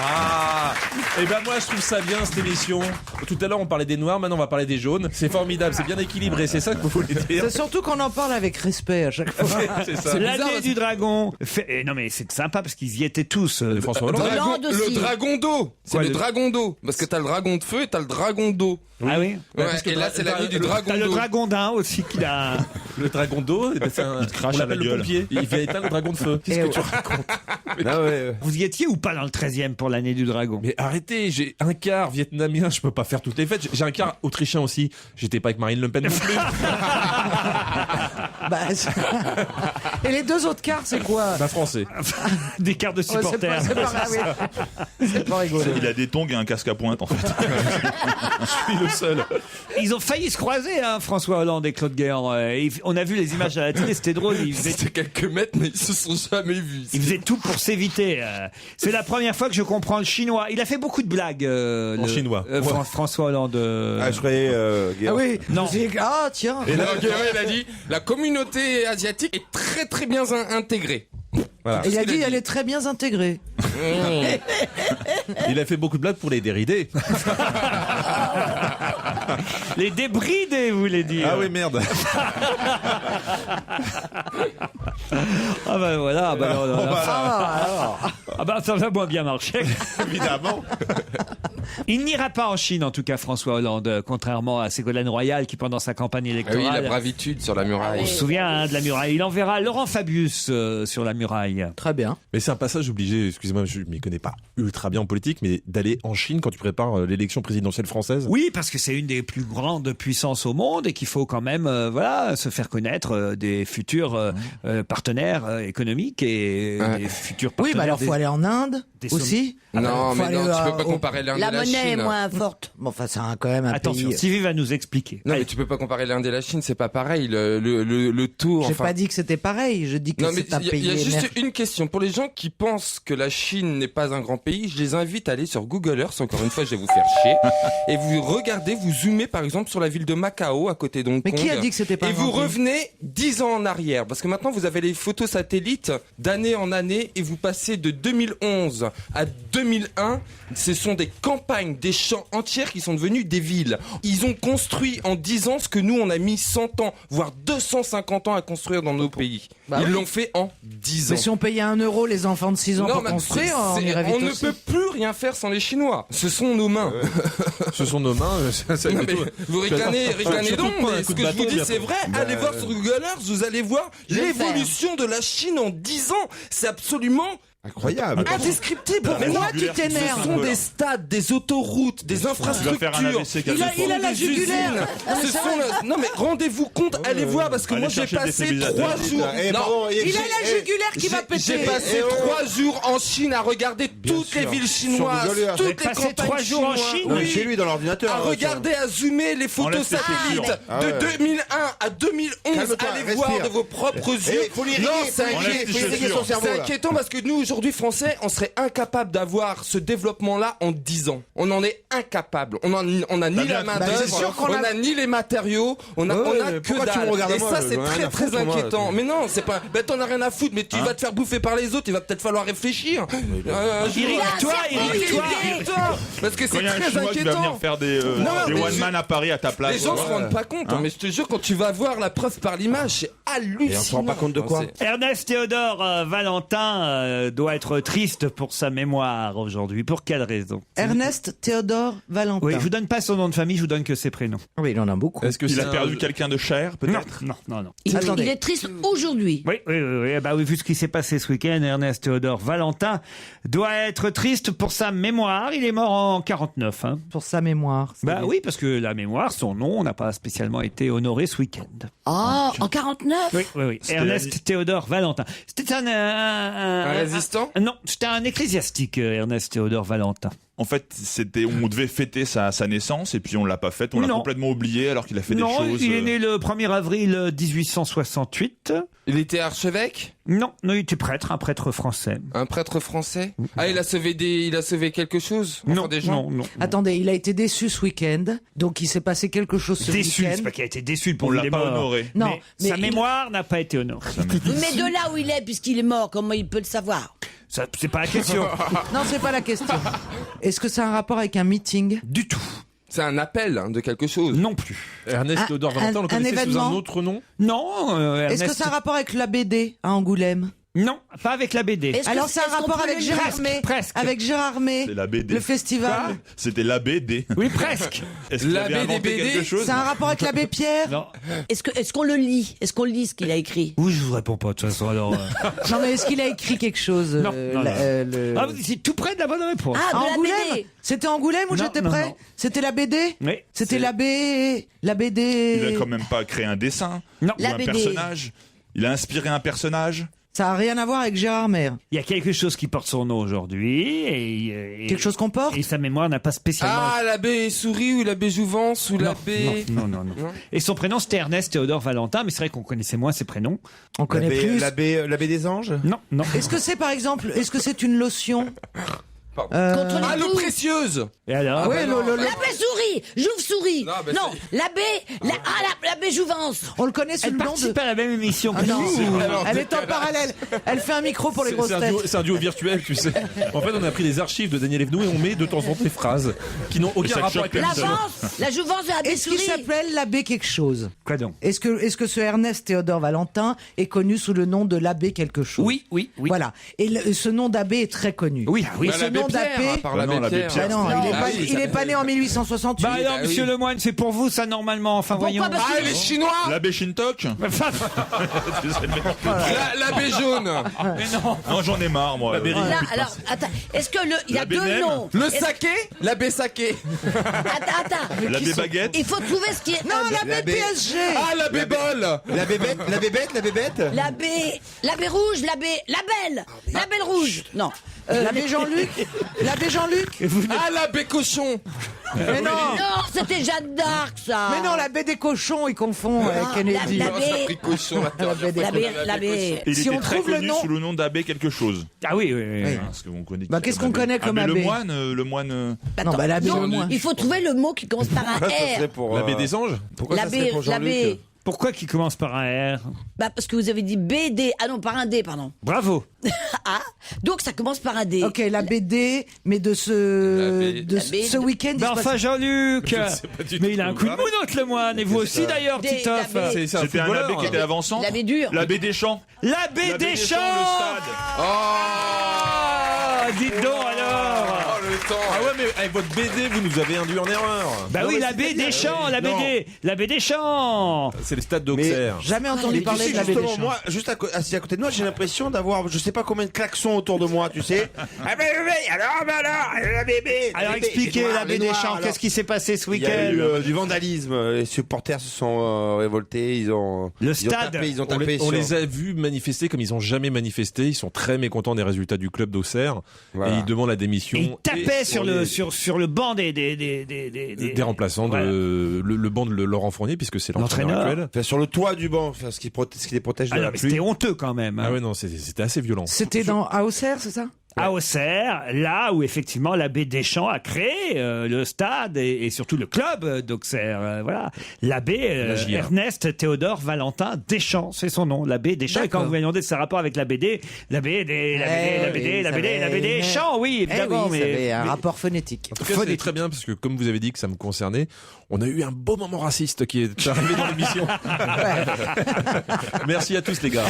Ah. Et ben moi je trouve ça bien cette émission. Tout à l'heure on parlait des noirs, maintenant on va parler des jaunes. C'est formidable, c'est bien équilibré, c'est ça que vous voulez dire. C'est surtout qu'on en parle avec respect à chaque fois. C'est ça. L'année du dragon. Non mais c'est sympa parce qu'ils y étaient tous. François Hollande. Hollande aussi. Le dragon d'eau. C'est Quoi, le le- dragon d'eau. Parce que t'as le dragon de feu et t'as le dragon d'eau. Ah oui. Ouais, parce que et là c'est la nuit du dragon T'as le d'eau. dragon d'un aussi qu'il a. Le dragon d'eau, eh ben, c'est un... crache on à la l'appelle le gueule. pompier. Il vient éteindre le dragon de feu. Qu'est-ce Et que ouais. tu racontes? Vous y étiez ou pas dans le 13e pour l'année du dragon? Mais arrêtez, j'ai un quart vietnamien, je peux pas faire toutes les fêtes. J'ai un quart autrichien aussi. J'étais pas avec Marine Le Pen non plus. Et les 2 autres quarts, c'est quoi? Français. Des quarts de supporters. C'est pas, c'est pas rigolo. Il a des tongs et un casque à pointe en fait. Je suis le seul. Ils ont failli se croiser, hein, François Hollande et Claude Guéant. On a vu les images à la télé, c'était drôle. C'était quelques mètres, mais ils se sont jamais vus. Ils faisaient tout pour s'éviter. C'est la première fois que je comprends le chinois. Il a fait beaucoup de blagues. En chinois. François Hollande. Je croyais Ah oui. Non. Ah tiens. Et là, Guérin, il a dit la communauté asiatique est très très bien intégrée. Voilà. Et il a dit elle est très bien intégrée. Il a fait beaucoup de blagues pour les déridés. Les débridés, vous voulez dire. Ah oui, merde. Ah ben voilà. Ah ben ça va moins bien marcher. Évidemment. Il n'ira pas en Chine, en tout cas, François Hollande, contrairement à Ségolène Royal qui, pendant sa campagne Ah électorale... oui, la bravitude sur la muraille. On se souvient de la muraille. Il enverra Laurent Fabius sur la muraille. Très bien. Mais c'est un passage obligé, excusez-moi, je m'y connais pas ultra bien en politique, mais d'aller en Chine quand tu prépares l'élection présidentielle française. Oui, parce que c'est une des plus grandes puissances au monde et qu'il faut quand même se faire connaître des futurs partenaires économiques et des futurs partenaires... Oui, mais alors il faut aller en Inde aussi. Non, mais non, tu peux pas comparer l'Inde et la Chine. La monnaie est moins forte. Bon, enfin, c'est quand même un Attention, pays... Sylvie va nous expliquer. Non, mais tu peux pas comparer l'Inde et la Chine, c'est pas pareil. Le taux. J'ai pas dit que c'était pareil, je dis que c'est un pays... Il y a juste une question. Pour les gens qui pensent que la Chine n'est pas un grand pays, je les invite à aller sur Google Earth. Encore une fois, je vais vous faire chier. Et vous regardez, vous zoomez par exemple sur la ville de Macao, à côté d'Hong Kong. Mais qui a dit que c'était pas Et un vous grand pays revenez 10 ans en arrière. Parce que maintenant, vous avez les photos satellites d'année en année et vous passez de 2011 à 2001. Ce sont des campagnes, des champs entiers qui sont devenus des villes. Ils ont construit en 10 ans ce que nous, on a mis 100 ans, voire 250 ans à construire dans nos pays. Ils l'ont fait en 10 ans. Mais si on payait 1 euro les enfants de 6 ans pour construire, on irait vite on ne aussi. peut plus rien faire sans les Chinois. Ce sont nos mains. Ce sont nos mains. Non, mais vous ricanez donc, mais ce que je vous dis, c'est vrai. Allez voir sur Google Earth, vous allez voir l'évolution de la Chine en 10 ans. C'est absolument... incroyable. indescriptible. Pourquoi tu t'énerves? Ce sont des stades, des autoroutes, des infrastructures. Il a la jugulaire. Non mais rendez-vous compte, allez voir parce que moi j'ai passé 3 jours. Il a la jugulaire qui va péter. J'ai passé 3 jours en Chine à regarder toutes les villes chinoises, toutes les campagnes 3 jours en chinoises. Chine, Oui, chez lui dans l'ordinateur. À regarder, à zoomer les photos satellites de 2001 à 2011. Allez voir de vos propres yeux. Non, c'est inquiétant parce que nous aujourd'hui Français, on serait incapable d'avoir ce développement-là en 10 ans. On en est incapable. On a ni la main d'œuvre, on a ni les matériaux, on a que dalle. Et ça c'est très très inquiétant. Mais non, c'est pas. Ben t'en as rien à foutre, mais tu vas te faire bouffer par les autres. Il va peut-être falloir réfléchir. Irrite-toi. Parce que c'est Il y a un très Chinois qui va venir inquiétant. faire des one man à Paris à ta place. Les gens se rendent pas compte, mais je te jure, quand tu vas voir la preuve par l'image, c'est hallucinant. Et on se rend pas compte de quoi? Ernest Théodore Valentin doit être triste pour sa mémoire aujourd'hui. Pour quelle raison? Ernest Théodore Valentin. Oui, je vous donne pas son nom de famille, je vous donne que ses prénoms. Oui, il en a beaucoup. Est-ce que Il a perdu quelqu'un de cher, peut-être? Non. Il Attendez. est triste aujourd'hui. Oui. Bah oui, vu ce qui s'est passé ce week-end, Ernest Théodore Valentin doit être triste pour sa mémoire. Il est mort en 49. Hein. Pour sa mémoire. Bah oui, parce que la mémoire, son nom n'a pas spécialement été honoré ce week-end. Oh, en 49? Oui. Ernest Théodore Valentin. C'était Un résistant? Non, c'était un ecclésiastique, Ernest Théodore Valentin. En fait, on devait fêter sa naissance et puis on l'a pas faite. On l'a complètement oublié alors qu'il a fait des choses. Il est né le 1er avril 1868. Il était archevêque? Non, il était prêtre, un prêtre français. Un prêtre français? Ah, il a sauvé quelque chose? Non, des gens? non. Attendez, il a été déçu ce week-end, donc il s'est passé quelque chose ce Déçu, week-end. c'est pas qu'il a été déçu pour On l'a pas honoré. Non, mais sa mémoire n'a pas été honorée. Mais de là où il est, puisqu'il est mort, comment il peut le savoir? Ça, c'est pas la question. Non, c'est pas la question. Est-ce que c'est un rapport avec un meeting? Du tout. C'est un appel de quelque chose? Non plus. Ernest Théodore Valentin, on le connaissait sous un autre nom? Non. Est-ce que c'est un rapport avec la BD à Angoulême? Non, pas avec la BD. Alors c'est un rapport avec Gérard May. Presque. Avec Gérard May. C'est la BD. Le festival. C'était la BD. Oui, presque. Est-ce qu'il avait inventé quelque chose? C'est un rapport avec l'abbé Pierre. Non. Est-ce qu'on le lit? Est-ce qu'on lit ce qu'il a écrit? Oui, je vous réponds pas de toute façon. Alors. Non, mais est-ce qu'il a écrit quelque chose? Non. Ah, vous étiez tout près de la bonne réponse. Ah, de la Angoulême. BD. C'était Angoulême où Non, j'étais non, prêt? non. C'était la BD? Oui. C'était la BD. Il a quand même pas créé un dessin Non. ou La un BD. personnage. Il a inspiré un personnage. Ça a rien à voir avec Gérard May. Il y a quelque chose qui porte son nom aujourd'hui et Quelque chose qu'on porte? et sa mémoire n'a pas spécialement. Ah, l'abbé Souris ou l'abbé Jouvence ou l'abbé... Non. Et son prénom c'était Ernest Théodore Valentin, mais c'est vrai qu'on connaissait moins ses prénoms. On connaît plus. L'abbé des anges? Non. Est-ce que c'est par exemple, est-ce que c'est une lotion? Contre les Ah, l'eau coups. précieuse. Et alors? Ouais, L'abbé Souris, Jouve-Souris. Non, bah, Non, ça l'abbé Jouvence. On le connaît sous Elle le nom de. participe à la même émission que Ah non, nous. elle est en parallèle. Elle fait un micro pour les grosses têtes. C'est un duo virtuel, tu sais. En fait, on a pris les archives de Daniel Evenou et on met de temps en temps des phrases qui n'ont aucun rapport avec la L'avance, la Jouvence de l'abbé Est-ce qu'il Souris. s'appelle l'abbé quelque chose? Quoi donc? Est-ce que ce Ernest Théodore Valentin est connu sous le nom de l'abbé quelque chose? Oui. Voilà. Et ce nom d'abbé est très connu. Oui. Et ce nom d'abbé. Non, l'abbé Pierre. Bah non, il est pas né en 1868. Bah non, monsieur Lemoine, c'est pour vous ça normalement. Enfin voyons. Parce que- Ah, les Chinois. L'abbé Shintok. L'abbé jaune. Mais non. Non, j'en ai marre, moi. Là, alors, attends, est-ce que il y a L'abbé deux Nem. noms? Le saké. L'abbé saké. Attends. L'abbé baguette. Il faut trouver ce qui est. Non, l'abbé PSG. Ah, l'abbé bol. L'abbé bête? L'abbé rouge, la belle rouge. Non. L'abbé Jean-Luc. L'abbé Jean-Luc. Ah, l'abbé cochon. Mais non. Non, c'était Jeanne d'Arc, ça. Mais non, l'abbé des cochons, il confond avec Kennedy. l'abbé- cochon. L'abbé. Il Si était on très trouve le connu nom- sous le nom d'abbé quelque chose. Ah oui. Parce qu'on connaît. Bah, qu'est-ce qu'on connaît comme abbé? Le moine. Non, bah l'abbé Non, Jean-Luc. il faut trouver le mot qui commence par un R. L'abbé des anges. Pourquoi ça serait pour Jean-Luc? L'abbé. Pourquoi qui commence par un R? Bah, parce que vous avez dit BD. Ah non, par un D, pardon. Bravo. Ah, donc ça commence par un D. Ok, la BD, mais de ce week-end. Ben enfin Jean-Luc. Je sais pas du Mais tout. il a un coup de mou notre Lemoine et vous aussi d'ailleurs, Des- Titoff. l'abbé- C'était un abbé qui était avançant. L'abbé dur. L'abbé Deschamps. L'abbé L'abbé Deschamps. le stade. Ah, dites donc alors. Oh, le temps. Ah ouais, mais avec votre BD, vous nous avez induit en erreur. Bah oui, l'abbé Deschamps, la BD, l'abbé Deschamps. C'est le stade d'Auxerre. Jamais entendu Mais tu parler sais, de l'abbé justement, Deschamps. moi, juste assis à côté de moi, j'ai l'impression d'avoir, je sais pas combien de klaxons autour de moi, tu sais. Ah, mais, alors, bébé. Alors expliquez l'abbé Deschamps, qu'est-ce qui s'est passé ce Il y a week-end? eu du vandalisme. Les supporters se sont révoltés. Ils ont stade. Ils ont On tapé on sur- les a vus manifester comme ils ont jamais manifesté. Ils sont très mécontents des résultats du club d'Auxerre Voilà. et ils demandent la démission. Et il tapait Et sur le banc des remplaçants Voilà. de le banc de Laurent Fournier puisque c'est l'entraîneur L'entraîneur. actuel. Enfin, sur le toit du banc, enfin, ce qui les protège de Ah non, la mais pluie. c'était honteux quand même. hein. Ah ouais non, c'était assez violent. C'était à Auxerre, c'est ça? À Auxerre, là où effectivement l'abbé Deschamps a créé le stade et surtout le club d'Auxerre. Voilà, l'abbé La JA. Ernest Théodore Valentin Deschamps, c'est son nom, l'abbé Deschamps. Et quand vous me demandez ses rapports avec la BD, la BD Deschamps, oui, évidemment. ça avait un mais- rapport phonétique. En tout cas, c'est très bien parce que comme vous avez dit que ça me concernait, on a eu un beau moment raciste qui est arrivé dans l'émission. Merci à tous les gars.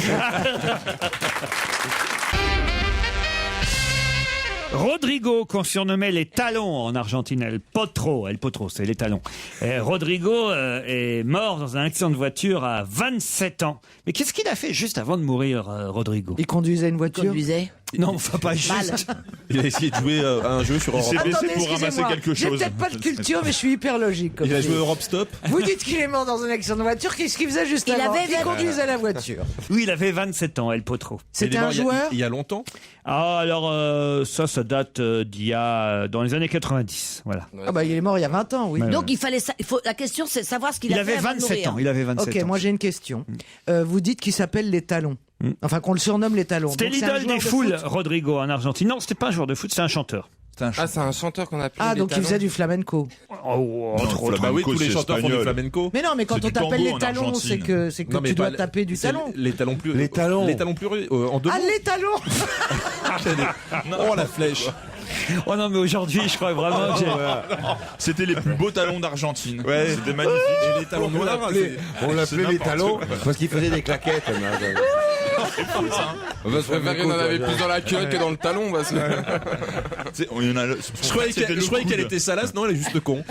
Rodrigo, qu'on surnommait les talons en Argentine, El Potro, c'est les talons. Rodrigo est mort dans un accident de voiture à 27 ans. Mais qu'est-ce qu'il a fait juste avant de mourir, Rodrigo? Il conduisait une voiture. Non, enfin pas juste. Il a essayé de jouer à un jeu sur Il Europe. s'est baissé Attendez, pour ramasser excusez-moi, quelque j'ai chose. peut-être pas de culture, mais je suis hyper logique. comme Il a fille. joué Europe Stop. Vous dites qu'il est mort dans un accident de voiture, qu'est-ce qu'il faisait juste Il avant? avait Il conduisait la voiture. Oui, il avait 27 ans, El Potro. C'était Il est mort un il y a- joueur? Il y a longtemps. Ah, alors ça date d'il y a dans les années 90, voilà. Ah bah il est mort il y a 20 ans, oui. Ouais. Donc la question c'est savoir ce qu'il Il a fait avait avant de 27 mourir. ans. Il avait 27 Ok, ans. moi j'ai une question. Vous dites qu'il s'appelle les talons. Enfin qu'on le surnomme les talons. C'était Donc, c'est un l'idole joueur des de foules, foot. Rodrigo, en Argentine. Non, c'était pas un joueur de foot, c'est un chanteur. Ah, c'est un chanteur qu'on appelle. Ah, donc il faisait du flamenco. Entre autres. Bah oui, tous les c'est chanteurs font du espagnol. flamenco. Mais non, mais quand C'est on du t'appelle tango les en talons, Argentine. c'est que Non, mais tu dois pas- taper du c'est talon. Les talons plus. Les talons. Les talons plus en deux Ah, mots. les talons Oh la flèche. Oh non, mais aujourd'hui, je crois vraiment que j'ai... C'était les plus beaux talons d'Argentine. C'était magnifique. Les talons noirs. On l'appelait les talons parce qu'il faisait des claquettes. On va se préférer qu'il en avait plus dans la culotte que dans le talon. Parce que... Je croyais qu'elle était salace, non, elle est juste con.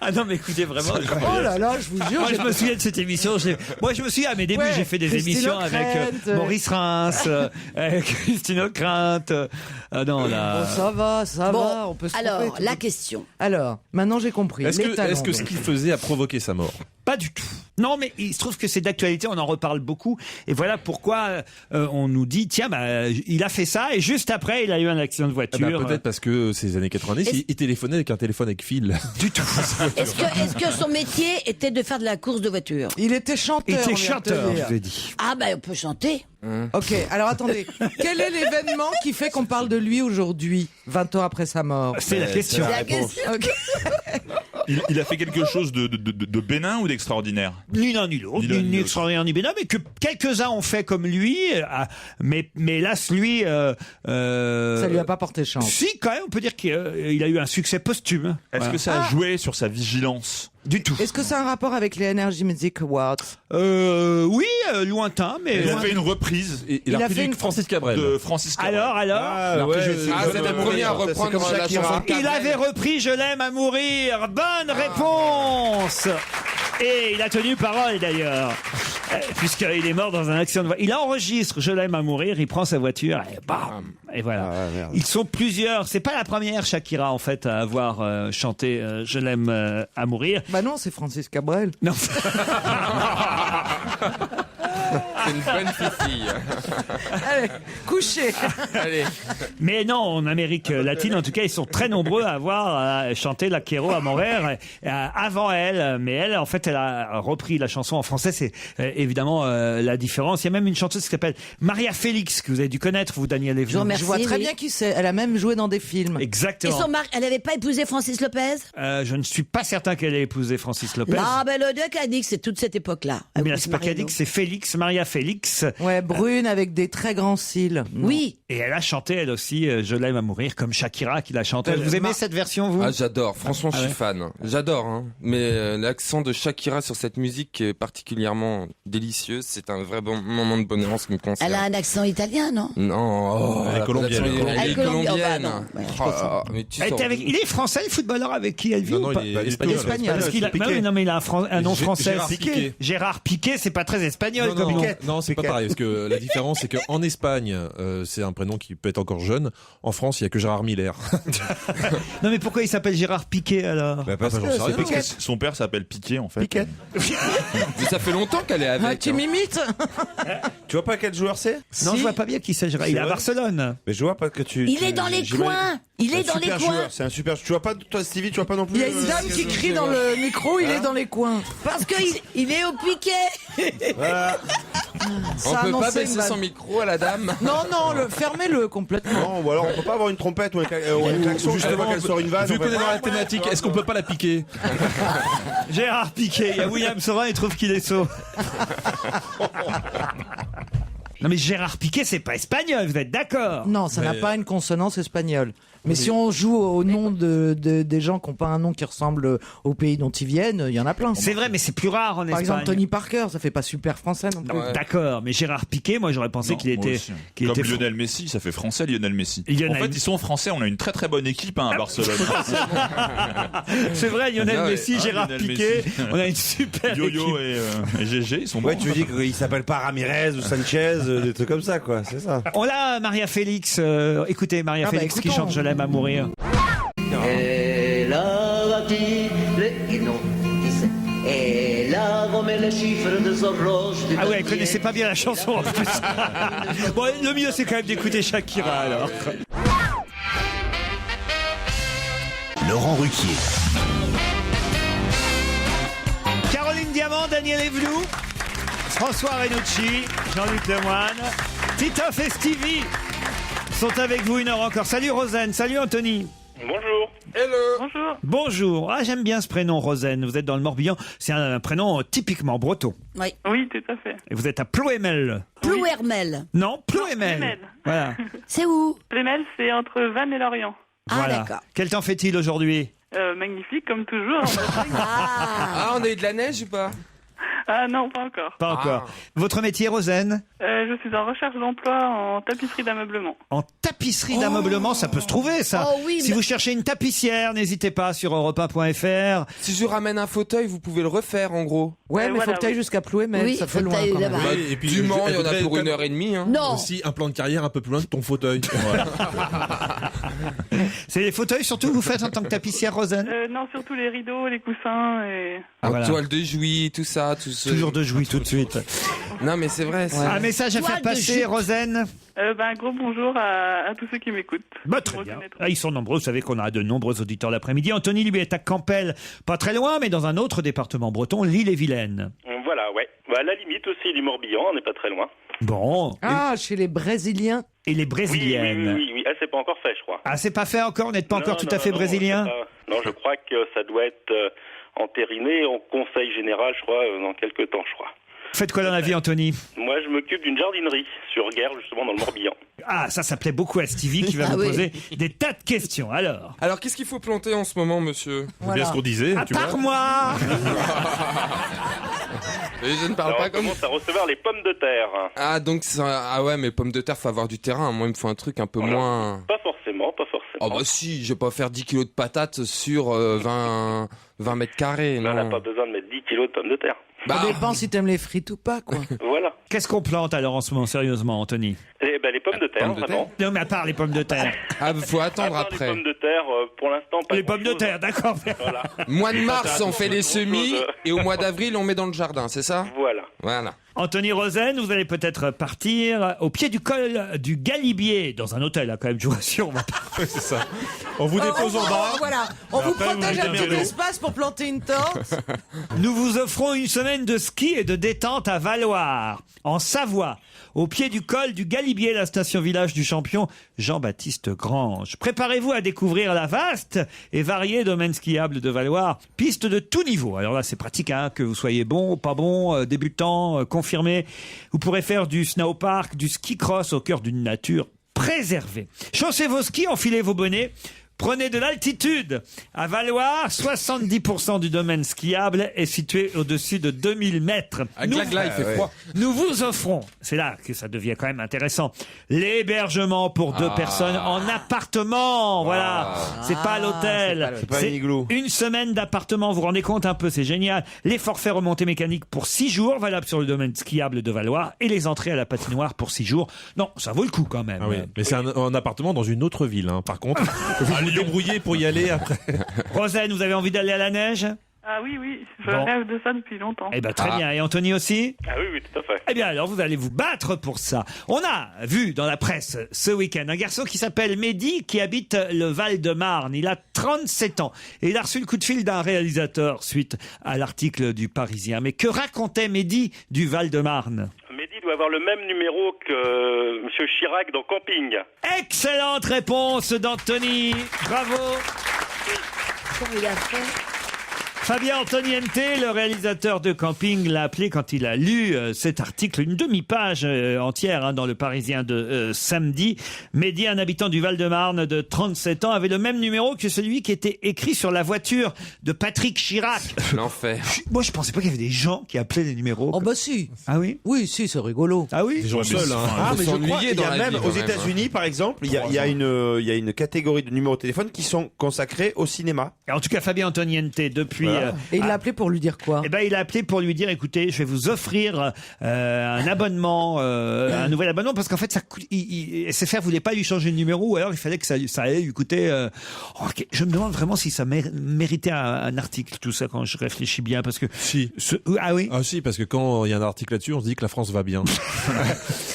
Ah non, mais écoutez, vraiment. Oh là là, je vous jure. Moi, je me souviens de cette émission. Moi, je me souviens à mes débuts, j'ai fait des émissions avec Maurice Reims, Christine O'Krent. Non, là. Bon, ça va, on peut se alors, tromper, la question. Alors, maintenant j'ai compris. Est-ce que ce qu'il faisait a provoqué sa mort? Pas du tout. Non, mais il se trouve que c'est d'actualité, on en reparle beaucoup. Et voilà pourquoi on nous dit, tiens, il a fait ça, et juste après, il a eu un accident de voiture. Peut-être parce que ces années 90, il téléphonait avec un téléphone avec fil. Du tout. Est-ce que son métier était de faire de la course de voiture? Il était chanteur. Il était chanteur, je vous ai dit. Ah, on peut chanter. Ok, alors attendez. Quel est l'événement qui fait qu'on parle de lui aujourd'hui, 20 ans après sa mort? C'est la question. C'est la question. Okay. Il a fait quelque chose de bénin ou d'extraordinaire? Ni l'un ni l'autre, ni extraordinaire ni bénin, mais que quelques-uns ont fait comme lui, mais hélas, lui... ça lui a pas porté chance. Si, quand même, on peut dire qu'il a eu un succès posthume. Est-ce que ça a joué sur sa vigilance? Du tout. Est-ce que c'est un rapport avec les Energy Music Awards? Oui, lointain, mais... Il a fait une reprise. Il a fait une Francis Cabrel. De Francis Cabrel. Alors c'est la première à reprendre la chanson. Il avait repris Je l'aime à mourir. Bonne réponse. Et il a tenu parole d'ailleurs, puisqu'il est mort dans un accident de voiture. Il enregistre Je l'aime à mourir, il prend sa voiture et bam, et voilà. Ils sont plusieurs. C'est pas la première Shakira en fait à avoir chanté Je l'aime à mourir. Bah non, c'est Francis Cabrel. Non. C'est une bonne fille. Allez, couchez. Allez. Mais non, en Amérique latine, en tout cas, ils sont très nombreux à avoir chanté La Quiero à Montréal avant elle. Mais elle, en fait, elle a repris la chanson en français. C'est évidemment la différence. Il y a même une chanteuse qui s'appelle Maria Félix, que vous avez dû connaître, vous, Daniel Evenou. Je vois très bien qui c'est. Elle a même joué dans des films. Exactement. Et son mari, elle n'avait pas épousé Francis Lopez? Je ne suis pas certain qu'elle ait épousé Francis Lopez. Non, mais le Duc a dit que c'est toute cette époque-là. Mais c'est pas qu'elle a dit que c'est Félix, Maria Félix. Ouais, brune avec des très grands cils. Oui. Et elle a chanté, elle aussi, Je l'aime à mourir, comme Shakira qui l'a chanté. Vous aimez cette version, vous? Ah, j'adore. Franchement, je suis fan. J'adore, hein. Mais l'accent de Shakira sur cette musique est particulièrement délicieux. C'est un vrai bon moment de bonheur en ce qui me concerne. Elle a un accent italien, non? Non, elle est colombienne. Elle est colombienne. Il est français, le footballeur avec qui elle vit? Non, il est espagnol. Parce qu'il a, non, mais il a un nom français. Gérard Piqué, c'est pas très espagnol comme nom. Non, c'est pas pareil, parce que la différence, c'est qu'en Espagne, c'est un prénom qui peut être encore jeune. En France, il y a que Gérard Miller. Non, mais pourquoi il s'appelle Gérard Piqué, alors? Parce que son père s'appelle Piqué, en fait. Piquet. Mais ça fait longtemps qu'elle est avec. Ah, tu m'imites? Tu vois pas quel joueur c'est? Non, je vois pas bien qui c'est. Il est à Barcelone. Mais je vois pas que tu. Il est dans les coins. Il est dans les coins. C'est un super. Tu vois pas, toi, Stevie, tu vois pas non plus. Il y a une dame qui crie dans le micro, il est dans les coins. Parce qu'il est au piquet. Voilà. On peut pas baisser son micro à la dame. Non, fermez-le complètement. Non, ou alors on peut pas avoir une trompette ou un klaxon justement qu'elle sort une vanne. Vu qu'on est dans la thématique, est-ce qu'on peut pas la piquer? Gérard Piqué, il y a William Saurin, il trouve qu'il est sot. Non mais Gérard Piqué, c'est pas espagnol, vous êtes d'accord? Non, ça n'a pas une consonance espagnole. Mais si on joue au nom des gens qui n'ont pas un nom qui ressemble au pays dont ils viennent, il y en a plein. C'est vrai, mais c'est plus rare en Espagne. Par exemple, Tony Parker, ça fait pas super français non plus. Non, d'accord, mais Gérard Piqué, moi j'aurais pensé qu'il était... Comme Lionel Messi, ça fait français Lionel Messi. En fait, ils sont français, on a une très très bonne équipe à Barcelone. C'est vrai, Lionel Messi, Gérard Piqué, on a une super Yo-Yo équipe. et GG, ils sont bons. Ouais, tu veux dire qu'il s'appelle pas Ramirez ou Sanchez, des trucs comme ça, quoi, c'est ça. On a Maria Félix, écoutez Maria Félix qui chante Je l'aime à mourir. Ah ouais, elle connaissait pas bien la chanson en plus. Bon, le mieux c'est quand même d'écouter Shakira alors. Laurent Ruquier. Caroline Diamant, Daniel Evenou, François Renucci, Jean-Luc Lemoyne, Titoff et Stevie sont avec vous une heure encore. Salut Rosen, salut Anthony. Bonjour. Hello. Bonjour. Bonjour. Ah, j'aime bien ce prénom, Rosen. Vous êtes dans le Morbihan. C'est un prénom typiquement breton. Oui. Oui, tout à fait. Et vous êtes à Plouémel. Plouermel. Non, Plouémel. Plouémel. Voilà. C'est où? Plouémel, c'est entre Vannes et Lorient. Ah, Voilà. d'accord. Quel temps fait-il aujourd'hui? Magnifique, comme toujours. Ah, on a eu de la neige ou pas? Ah non, pas encore. Pas encore. Votre métier, Rosen? Je suis en recherche d'emploi en tapisserie d'ameublement. En tapisserie d'ameublement, ça peut se trouver, ça. Oh oui, Si vous cherchez une tapissière, n'hésitez pas sur europe1.fr. Si je ramène un fauteuil, vous pouvez le refaire en gros. Ouais, mais faut que tu ailles jusqu'à Plouémel, Oui, ça fait faut loin tailler quand même. là-bas. Et puis, Du Mans, il y en a voudrais pour quand 1h30. Hein. Non. Aussi un plan de carrière un peu plus loin que ton fauteuil. Voilà. C'est les fauteuils surtout que vous faites en tant que tapissière, Rosen? Non, surtout les rideaux, les coussins et... Voilà. Toile de Jouy, tout ça. Tout ce... Toujours de jouy tout de suite. Non, mais c'est vrai. c'est- Un message à Toile faire de passer, jute. Rosen? un gros bonjour à tous ceux qui m'écoutent. Bah, très bien. Ah, ils sont nombreux, vous savez qu'on a de nombreux auditeurs l'après-midi. Anthony, lui, est à Campel, pas très loin, mais dans un autre département breton, l'Île-et-Vilaine. Voilà, ouais. À la limite aussi du Morbihan, on n'est pas très loin. Bon. Ah, chez les Brésiliens. Et les Brésiliennes. Oui. Ah, c'est pas encore fait, je crois. Ah, c'est pas fait encore? Vous n'êtes pas encore Non, tout à fait brésilien? Non, je crois que ça doit être entériné au Conseil Général, je crois, dans quelques temps, je crois. Faites quoi dans la vie, Anthony? Moi, je m'occupe d'une jardinerie sur Guerre, justement, dans le Morbihan. Ah, ça plaît beaucoup à Stevie qui va Ah vous oui. poser des tas de questions. Alors, Alors, qu'est-ce qu'il faut planter en ce moment, monsieur? C'est bien ce qu'on disait. à tu vois. part moi. Je ne parle Alors, pas on comme... commence à recevoir les pommes de terre. Ah, donc, ah ouais, mais pommes de terre, faut avoir du terrain. Moi, il me faut un truc un peu moins... Pas forcément. Oh bah si, je vais pas faire 10 kilos de patates sur 20 mètres carrés, On n'a non. pas besoin de mettre 10 kilos de pommes de terre. Ça dépend si t'aimes les frites ou pas, quoi. Voilà. Qu'est-ce qu'on plante alors en ce moment, sérieusement, Anthony? Eh ben, les pommes de terre, vraiment. Non, mais à part les pommes de terre. Ah, faut attendre À part après. Les pommes de terre, pour l'instant, pas Les pommes de grand-chose. terre, d'accord. Voilà. Mois de mars, on fait les semis, chose. et au mois d'avril, on met dans le jardin, c'est ça? Voilà. Voilà. Anthony Rosen, vous allez peut-être partir au pied du col du Galibier, dans un hôtel, là, quand même, je vous rassure. On va pas... C'est ça. On vous dépose en bas. Voilà, on vous Après, vous protège un mettez petit un espace pour planter une tente. Nous vous offrons une semaine de ski et de détente à Valloire, en Savoie, au pied du col du Galibier, la station village du champion Jean-Baptiste Grange. Préparez-vous à découvrir la vaste et variée domaine skiable de Valloire, piste de tout niveau. Alors là, c'est pratique, hein, que vous soyez bon, pas bon, débutant, confirmé. Vous pourrez faire du snowpark, du ski cross au cœur d'une nature préservée. Chaussez vos skis, enfilez vos bonnets. Prenez de l'altitude. À Valloire, 70% du domaine skiable est situé au-dessus de 2000 mètres. À Glagla, il fait froid. Nous vous offrons, c'est là que ça devient quand même intéressant, l'hébergement pour 2 personnes en appartement. Voilà, c'est pas à l'hôtel. C'est pas un igloo. Une semaine d'appartement, vous vous rendez compte un peu, c'est génial. Les forfaits remontées mécaniques pour 6 jours, valables sur le domaine skiable de Valloire, et les entrées à la patinoire pour 6 jours. Non, ça vaut le coup quand même. Ah oui, mais c'est un appartement dans une autre ville, hein. Par contre, vous vous débrouillez pour y aller après. Rosen, vous avez envie d'aller à la neige? Ah oui, je Bon. rêve de ça depuis longtemps. Eh ben très bien. Et Anthony aussi? Ah oui, tout à fait. Eh bien alors, vous allez vous battre pour ça. On a vu dans la presse ce week-end un garçon qui s'appelle Mehdi, qui habite le Val-de-Marne. Il a 37 ans et il a reçu le coup de fil d'un réalisateur suite à l'article du Parisien. Mais que racontait Mehdi du Val-de-Marne? Mehdi doit avoir le même numéro que Monsieur Chirac dans Camping. Excellente réponse d'Anthony. Bravo. Comment il a fait? Fabien Antoniente, le réalisateur de Camping, l'a appelé quand il a lu cet article, une demi-page entière, hein, dans le Parisien de samedi. Mehdi, un habitant du Val-de-Marne de 37 ans, avait le même numéro que celui qui était écrit sur la voiture de Patrick Chirac. L'enfer. Moi, je pensais pas qu'il y avait des gens qui appelaient les numéros. Oh bah si. Ah oui? Oui, si, c'est rigolo. Ah oui? Des gens seuls, hein. Ah, mais je s'ennuyer crois qu'il y dans a la même vie, quand aux même, États-Unis, par exemple, il y a une catégorie de numéros de téléphone qui sont consacrés au cinéma. En tout cas, Fabien Antoniente, depuis... Voilà. Et il l'a appelé pour lui dire quoi? Eh ben, il a appelé pour lui dire, écoutez, je vais vous offrir un abonnement, un nouvel abonnement, parce qu'en fait, ça coûte, SFR voulait pas lui changer de numéro, ou alors il fallait que ça allait lui coûter. Ok. Je me demande vraiment si ça méritait un article, tout ça, quand je réfléchis bien, parce que. Si. Ah oui. Ah si, parce que quand il y a un article là-dessus, on se dit que la France va bien.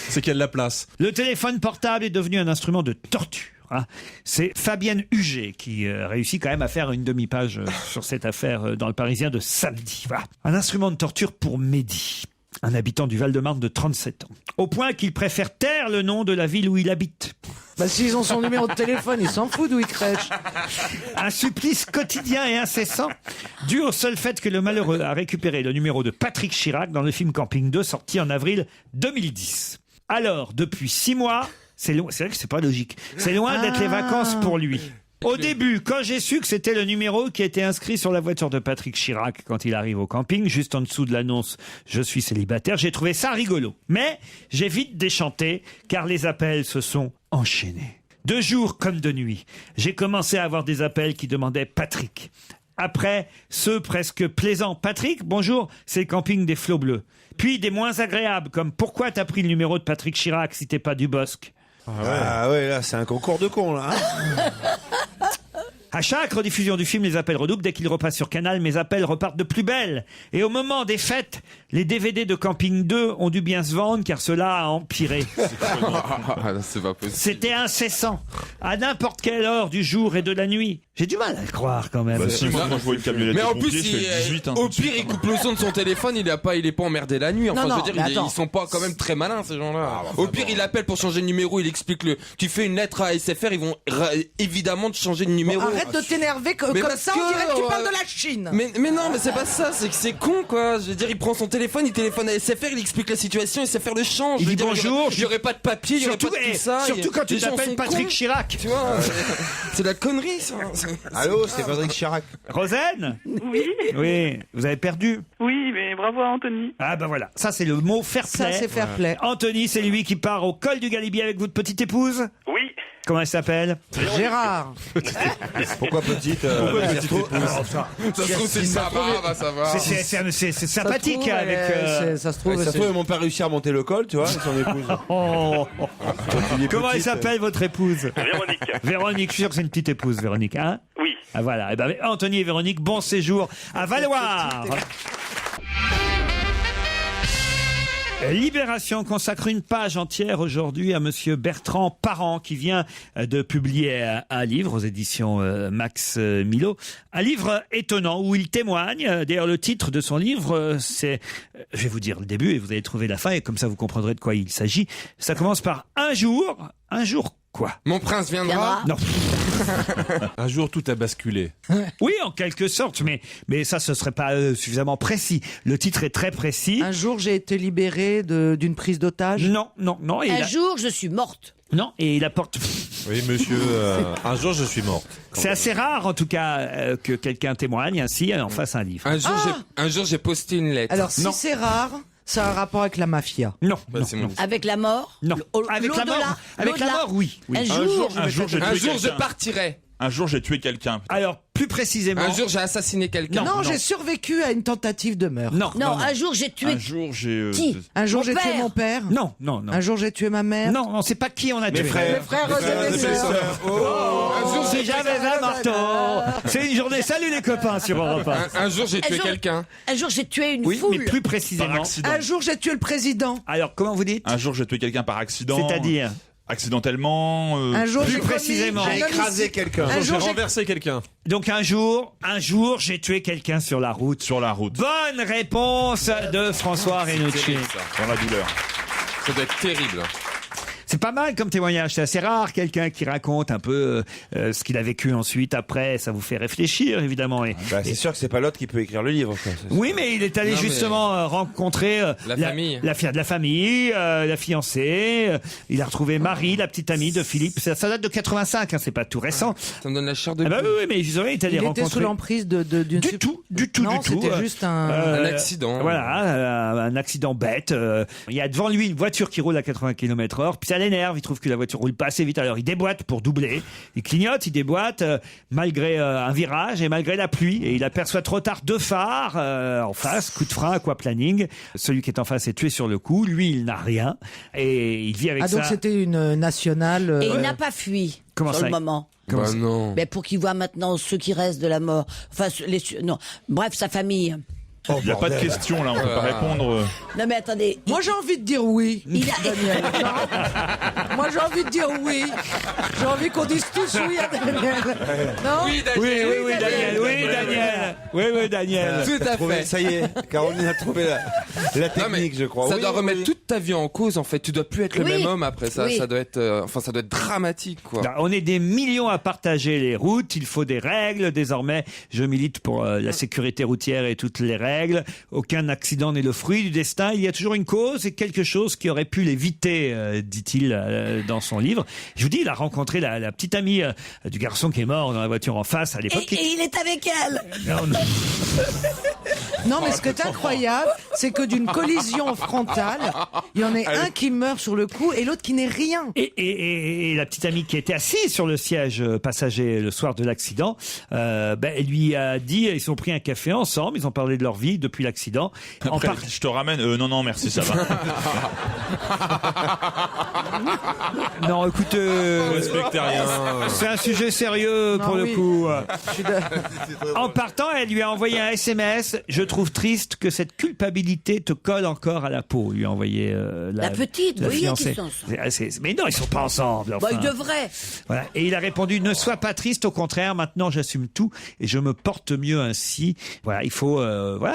C'est qu'il y a de la place. Le téléphone portable est devenu un instrument de torture. Hein. C'est Fabienne Huget qui réussit quand même à faire une demi-page sur cette affaire dans le Parisien de samedi. Voilà. Un instrument de torture pour Mehdi, un habitant du Val-de-Marne de 37 ans. Au point qu'il préfère taire le nom de la ville où il habite. Bah s'ils ont son numéro de téléphone, ils s'en foutent d'où il crèche. Un supplice quotidien et incessant, dû au seul fait que le malheureux a récupéré le numéro de Patrick Chirac dans le film Camping 2, sorti en avril 2010. Alors, depuis 6 mois... C'est vrai que c'est pas logique. C'est loin d'être les vacances pour lui. Au début, quand j'ai su que c'était le numéro qui était inscrit sur la voiture de Patrick Chirac quand il arrive au camping, juste en dessous de l'annonce « Je suis célibataire », j'ai trouvé ça rigolo. Mais j'ai vite déchanté, car les appels se sont enchaînés. De jour comme de nuit, j'ai commencé à avoir des appels qui demandaient Patrick. Après, ceux presque plaisants. Patrick, bonjour, c'est le camping des Flots Bleus. Puis des moins agréables, comme pourquoi t'as pris le numéro de Patrick Chirac si t'es pas du Bosc? Ah ouais, là, c'est un concours de cons, là. À chaque rediffusion du film, les appels redoublent. Dès qu'il repasse sur Canal, mes appels repartent de plus belle. Et au moment des fêtes, les DVD de Camping 2 ont dû bien se vendre, car cela a empiré. C'est pas possible. C'était incessant, à n'importe quelle heure du jour et de la nuit. J'ai du mal à le croire quand même. Bah si, moi quand je vois une camionnette Mais de en plus, pompiers, je fais 18, hein, au pire, il coupe le son de son téléphone, il est pas emmerdé la nuit. Enfin, Non, je veux non, dire, mais ils sont pas quand même très malins, ces gens-là. Au pire, il appelle pour changer de numéro, il explique tu fais une lettre à SFR, ils vont évidemment te changer de numéro. Arrête de t'énerver comme ça, on dirait que tu parles de la Chine. Mais non, mais c'est pas ça, c'est que c'est con, quoi. Je veux dire, il prend son téléphone, il téléphone à SFR, il explique la situation, SFR le change. Il dit bonjour. Il y aurait pas de papier, il y aurait pas de tout ça. Surtout quand tu t'appelles Patrick Chirac. Tu vois, c'est la connerie, ça. Allô, c'est Patrick Chirac. Rosen? Oui. Oui, vous avez perdu. Oui, mais bravo à Anthony. Ah ben voilà, ça c'est le mot fair play. Ça, c'est fair play. Anthony, c'est lui qui part au col du Galibier avec votre petite épouse? Oui. Comment elle s'appelle? Gérard. Pourquoi petite Ça se trouve, c'est ça va. C'est sympathique trouve, avec... Ça se trouve, Ça se trouve, ils m'ont pas réussi à monter le col, tu vois, avec son épouse. Oh. Comment elle s'appelle votre épouse? Véronique. Véronique, je suis sûr que c'est une petite épouse, Véronique, hein? Oui. Ah voilà, eh ben, Anthony et Véronique, bon séjour à Valoir. Libération consacre une page entière aujourd'hui à monsieur Bertrand Parent qui vient de publier un livre aux éditions Max Milo. Un livre étonnant où il témoigne. D'ailleurs, le titre de son livre, c'est... Je vais vous dire le début et vous allez trouver la fin et comme ça vous comprendrez de quoi il s'agit. Ça commence par un jour quoi? Mon prince viendra. Non. Un jour, tout a basculé. Oui, en quelque sorte, mais ça, ce serait pas suffisamment précis. Le titre est très précis. Un jour, j'ai été libéré d'une prise d'otage. Non. Et Un jour, je suis morte. Non, et il apporte... Oui, monsieur, un jour, je suis morte. C'est assez rare, en tout cas, que quelqu'un témoigne ainsi en face un livre. Un jour, j'ai posté une lettre. Alors, si c'est rare... Ça a un rapport avec la mafia. Non. Avec la mort? Non. Avec la mort. Avec la mort, oui. Un jour, je partirai. Un jour, j'ai tué quelqu'un. Alors, plus précisément... Un jour, j'ai assassiné quelqu'un. Non, j'ai survécu à une tentative de meurtre. Non, un jour, j'ai tué... Un jour, j'ai... Qui? Un jour, Mon j'ai tué père. mon père. Non. Un jour, j'ai tué ma mère. Non, c'est pas qui on a tué. Mes frères et mes sœurs. Un jour, Si j'avais un marteau. C'est une journée. Salut les copains sur Europe 1. Un jour, j'ai tué quelqu'un. Un jour, j'ai tué une Oui, foule. mais plus précisément. Un jour, j'ai tué le président. Alors, comment vous dites? Un jour, j'ai tué quelqu'un par accident. C'est-à-dire? Accidentellement. Un jour, plus précisément. J'ai écrasé quelqu'un. Un jour, J'ai renversé quelqu'un. Donc un jour, j'ai tué quelqu'un sur la route. Sur la route. Bonne réponse de François Renucci. Dans la douleur. Ça doit être terrible. C'est pas mal comme témoignage, c'est assez rare, quelqu'un qui raconte un peu ce qu'il a vécu ensuite, après, ça vous fait réfléchir évidemment. C'est sûr que c'est pas l'autre qui peut écrire le livre. Quoi. Oui, mais il est allé justement rencontrer la famille. La famille, la fiancée, il a retrouvé Marie, la petite amie de Philippe, ça date de 85, c'est pas tout récent. Ça me donne la chair de Ah bah oui, mais justement, il est allé rencontrer... était sous l'emprise d'une... Du tout. Non, c'était juste un accident. Voilà, un accident bête. Il y a devant lui une voiture qui roule à 80 km/h, puis ça l'énerve, il trouve que la voiture roule pas assez vite, alors il déboîte pour doubler. Il clignote, il déboîte, malgré un virage et malgré la pluie. Et il aperçoit trop tard deux phares en face, coup de frein, aquaplaning. Celui qui est en face est tué sur le coup, lui il n'a rien. Et il vit avec ça. Ah donc c'était une nationale... Et il n'a pas fui sur le moment. Bah non. Mais pour qu'il voit maintenant ceux qui restent de la mort. Enfin, non. Bref, sa famille. Il n'y a pas de question là, on peut pas répondre. Non mais attendez. Moi j'ai envie de dire oui. Daniel. Moi j'ai envie de dire oui. J'ai envie qu'on dise tous oui à Daniel. Non? Oui, Daniel. Oui, Daniel. Tout à fait. Ça y est, Caroline a trouvé la technique, je crois. Ça doit remettre toute ta vie en cause, en fait. Tu dois plus être le même homme après ça. Oui. Ça doit être, ça doit être dramatique, quoi. On est des millions à partager les routes. Il faut des règles. Désormais, je milite pour la sécurité routière et toutes les règles. règles. Aucun accident n'est le fruit du destin. Il y a toujours une cause et quelque chose qui aurait pu l'éviter, dit-il dans son livre. Je vous dis, il a rencontré la petite amie du garçon qui est mort dans la voiture en face à l'époque. Et il est avec elle. Non, mais ce qui est incroyable, c'est que d'une collision frontale, il y en a un qui meurt sur le coup et l'autre qui n'est rien. Et la petite amie qui était assise sur le siège passager le soir de l'accident, elle lui a dit, ils ont pris un café ensemble, ils ont parlé de leur vie depuis l'accident. Après, je te ramène. Non, merci, ça va. Non, écoute, respectez rien. C'est un sujet sérieux pour le coup. En partant, elle lui a envoyé un SMS. Je trouve triste que cette culpabilité te colle encore à la peau. Lui a envoyé la petite, la oui, fiancée. qu'ils sont ensemble. Mais non, ils sont pas ensemble. Enfin. Bah, ils devraient. Voilà. Et il a répondu, ne sois pas triste, au contraire, maintenant j'assume tout et je me porte mieux ainsi. Voilà, il faut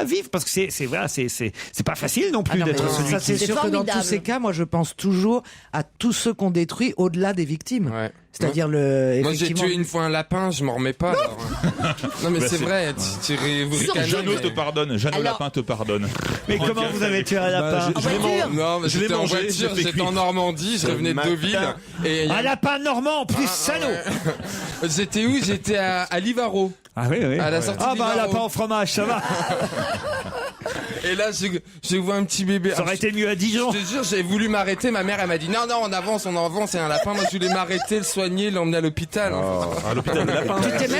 vivre parce que c'est pas facile non plus d'être celui ça, qui... c'est sûr que dans tous ces cas, moi je pense toujours à tous ceux qu'on détruit au-delà des victimes. Ouais. C'est-à-dire Moi j'ai tué une fois un lapin, je m'en remets pas. Non mais c'est vrai, vous ricanez. Jeannot te pardonne, Jeannot Lapin te pardonne. Mais comment vous avez tué un lapin? Non, mais j'étais en voiture, j'étais en Normandie, je revenais de Deauville. Un lapin normand en plus, salaud. J'étais où? J'étais à Livaro. Ah oui. À la sortie de un Livaro. lapin au fromage, ça va. Et là, je vois un petit bébé. Ça aurait été mieux à Dijon. Je te jure, j'ai voulu m'arrêter. Ma mère, elle m'a dit non, on avance, c'est un lapin. Moi, je voulais m'arrêter, le soigner, l'emmener à l'hôpital. À l'hôpital, le lapin.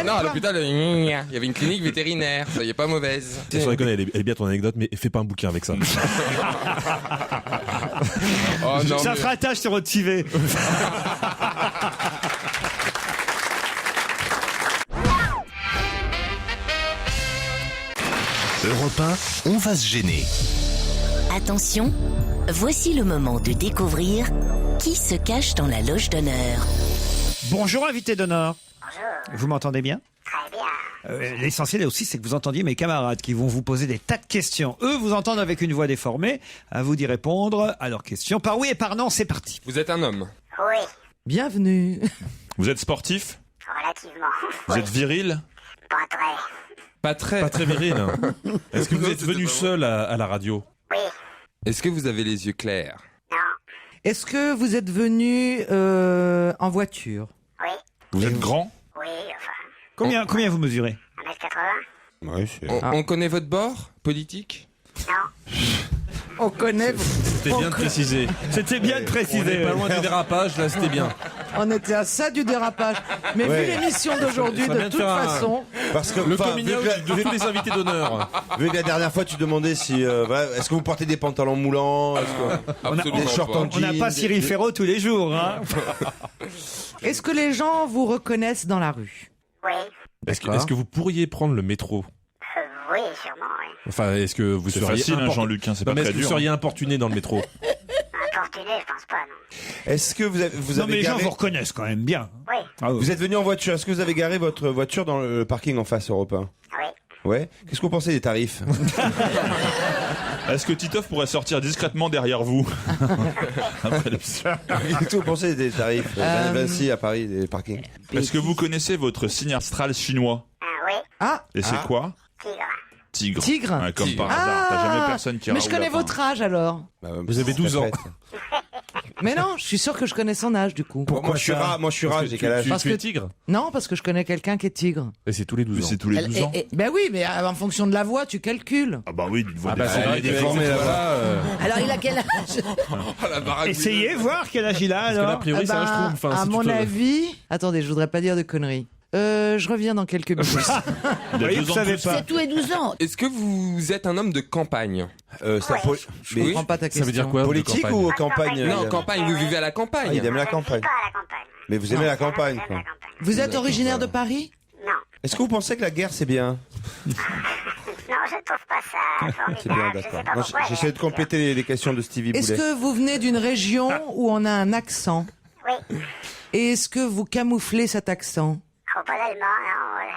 Non, à l'hôpital, il y avait une clinique vétérinaire. Ça y est pas mauvaise. Sans déconner, elle est bien ton anecdote, mais fais pas un bouquin avec ça. Ça fera tâche sur votre TV. Europe 1, on va se gêner. Attention, voici le moment de découvrir qui se cache dans la loge d'honneur. Bonjour invité d'honneur. Bonjour. Vous m'entendez bien? Très bien. L'essentiel aussi, c'est que vous entendiez mes camarades qui vont vous poser des tas de questions. Eux vous entendent avec une voix déformée. À vous d'y répondre à leurs questions. Par oui et par non, c'est parti. Vous êtes un homme? Oui, Bienvenue. Vous êtes sportif? relativement. Vous êtes viril? Pas très. Pas très. Pas très viril. Est-ce que vous êtes venu seul à la radio? Oui, Est-ce que vous avez les yeux clairs? non, Est-ce que vous êtes venu en voiture? oui, Vous êtes grand? oui, enfin, Combien vous mesurez? 1m80. On connaît votre bord politique? Non, On connaît. C'était bien de préciser. C'était bien de On préciser. n'est pas loin du dérapage, là c'était bien. On était à ça du dérapage. Mais vu l'émission d'aujourd'hui, Ça de vient de toute faire un- façon, Parce que Le enfin, coming out de tous les invités d'honneur. vu que la dernière fois tu demandais si est-ce que vous portez des pantalons moulants, des shorts en On n'a jean, pas Cyril Ferraud tous les jours. Hein. est-ce que les gens vous reconnaissent dans la rue? oui, Est-ce que vous pourriez prendre le métro? oui, sûrement, oui. Enfin, est-ce que vous C'est seriez facile, hein, Jean-Luc, hein, c'est Non, pas mais très est-ce que vous dur. seriez importuné dans le métro? Importuné, je pense pas, non. Est-ce que vous Non, mais avez les gens garé... vous reconnaissent quand même bien. Oui, Ah, oui. Vous êtes venu en voiture. Est-ce que vous avez garé votre voiture dans le parking en face Europe 1? oui. Ouais. Qu'est-ce que vous pensez des tarifs? Est-ce que Titoff pourrait sortir discrètement derrière vous? Après l'émission. Qu'est-ce que vous pensez des tarifs Vinci à Paris, des parkings? Est-ce que vous connaissez votre signe astral chinois? Oui, Ah, Et c'est quoi? tigre. Tigre. Ouais, comme par hasard. T'as jamais personne qui mais je connais votre âge alors. Vous avez 12 ans. Mais non, je suis sûr que je connais son âge du coup. Moi je suis rat, j'ai quel âge? Tu es tigre? Non, parce que je connais quelqu'un qui est tigre. Et c'est tous les 12 ans. C'est tous les 12 ans. Ben oui, mais en fonction de la voix, tu calcules. Ah bah oui, une voix c'est vrai, déformée, là-bas. Alors, il a quel âge? Essayez, voir quel âge il a Parce que là, a alors. priori, c'est un schtroumpf. Enfin, à si tu mon te- avis, attendez, je voudrais pas dire de conneries. Je reviens dans quelques minutes. Il a Oui, 2 vous ans savez plus. pas. C'est tous les 12 ans. Est-ce que vous êtes un homme de campagne? Je comprends pas ta question. Ça veut dire quoi? Politique de campagne ou campagne? Non, campagne, vous vivez à la campagne. Il aime la campagne. Pas à la campagne. Mais vous aimez la campagne, J'aime quoi. la campagne. Vous êtes originaire de Paris? Non, Est-ce que vous pensez que la guerre c'est bien? non, je trouve pas ça formidable. C'est bien, Je sais d'accord. pas Non, pourquoi, j'essaie de compléter les questions de Stevie Est-ce Boulet. que vous venez d'une région où on a un accent? Oui, Et est-ce que vous camouflez cet accent? oh, pas d'allemand, non.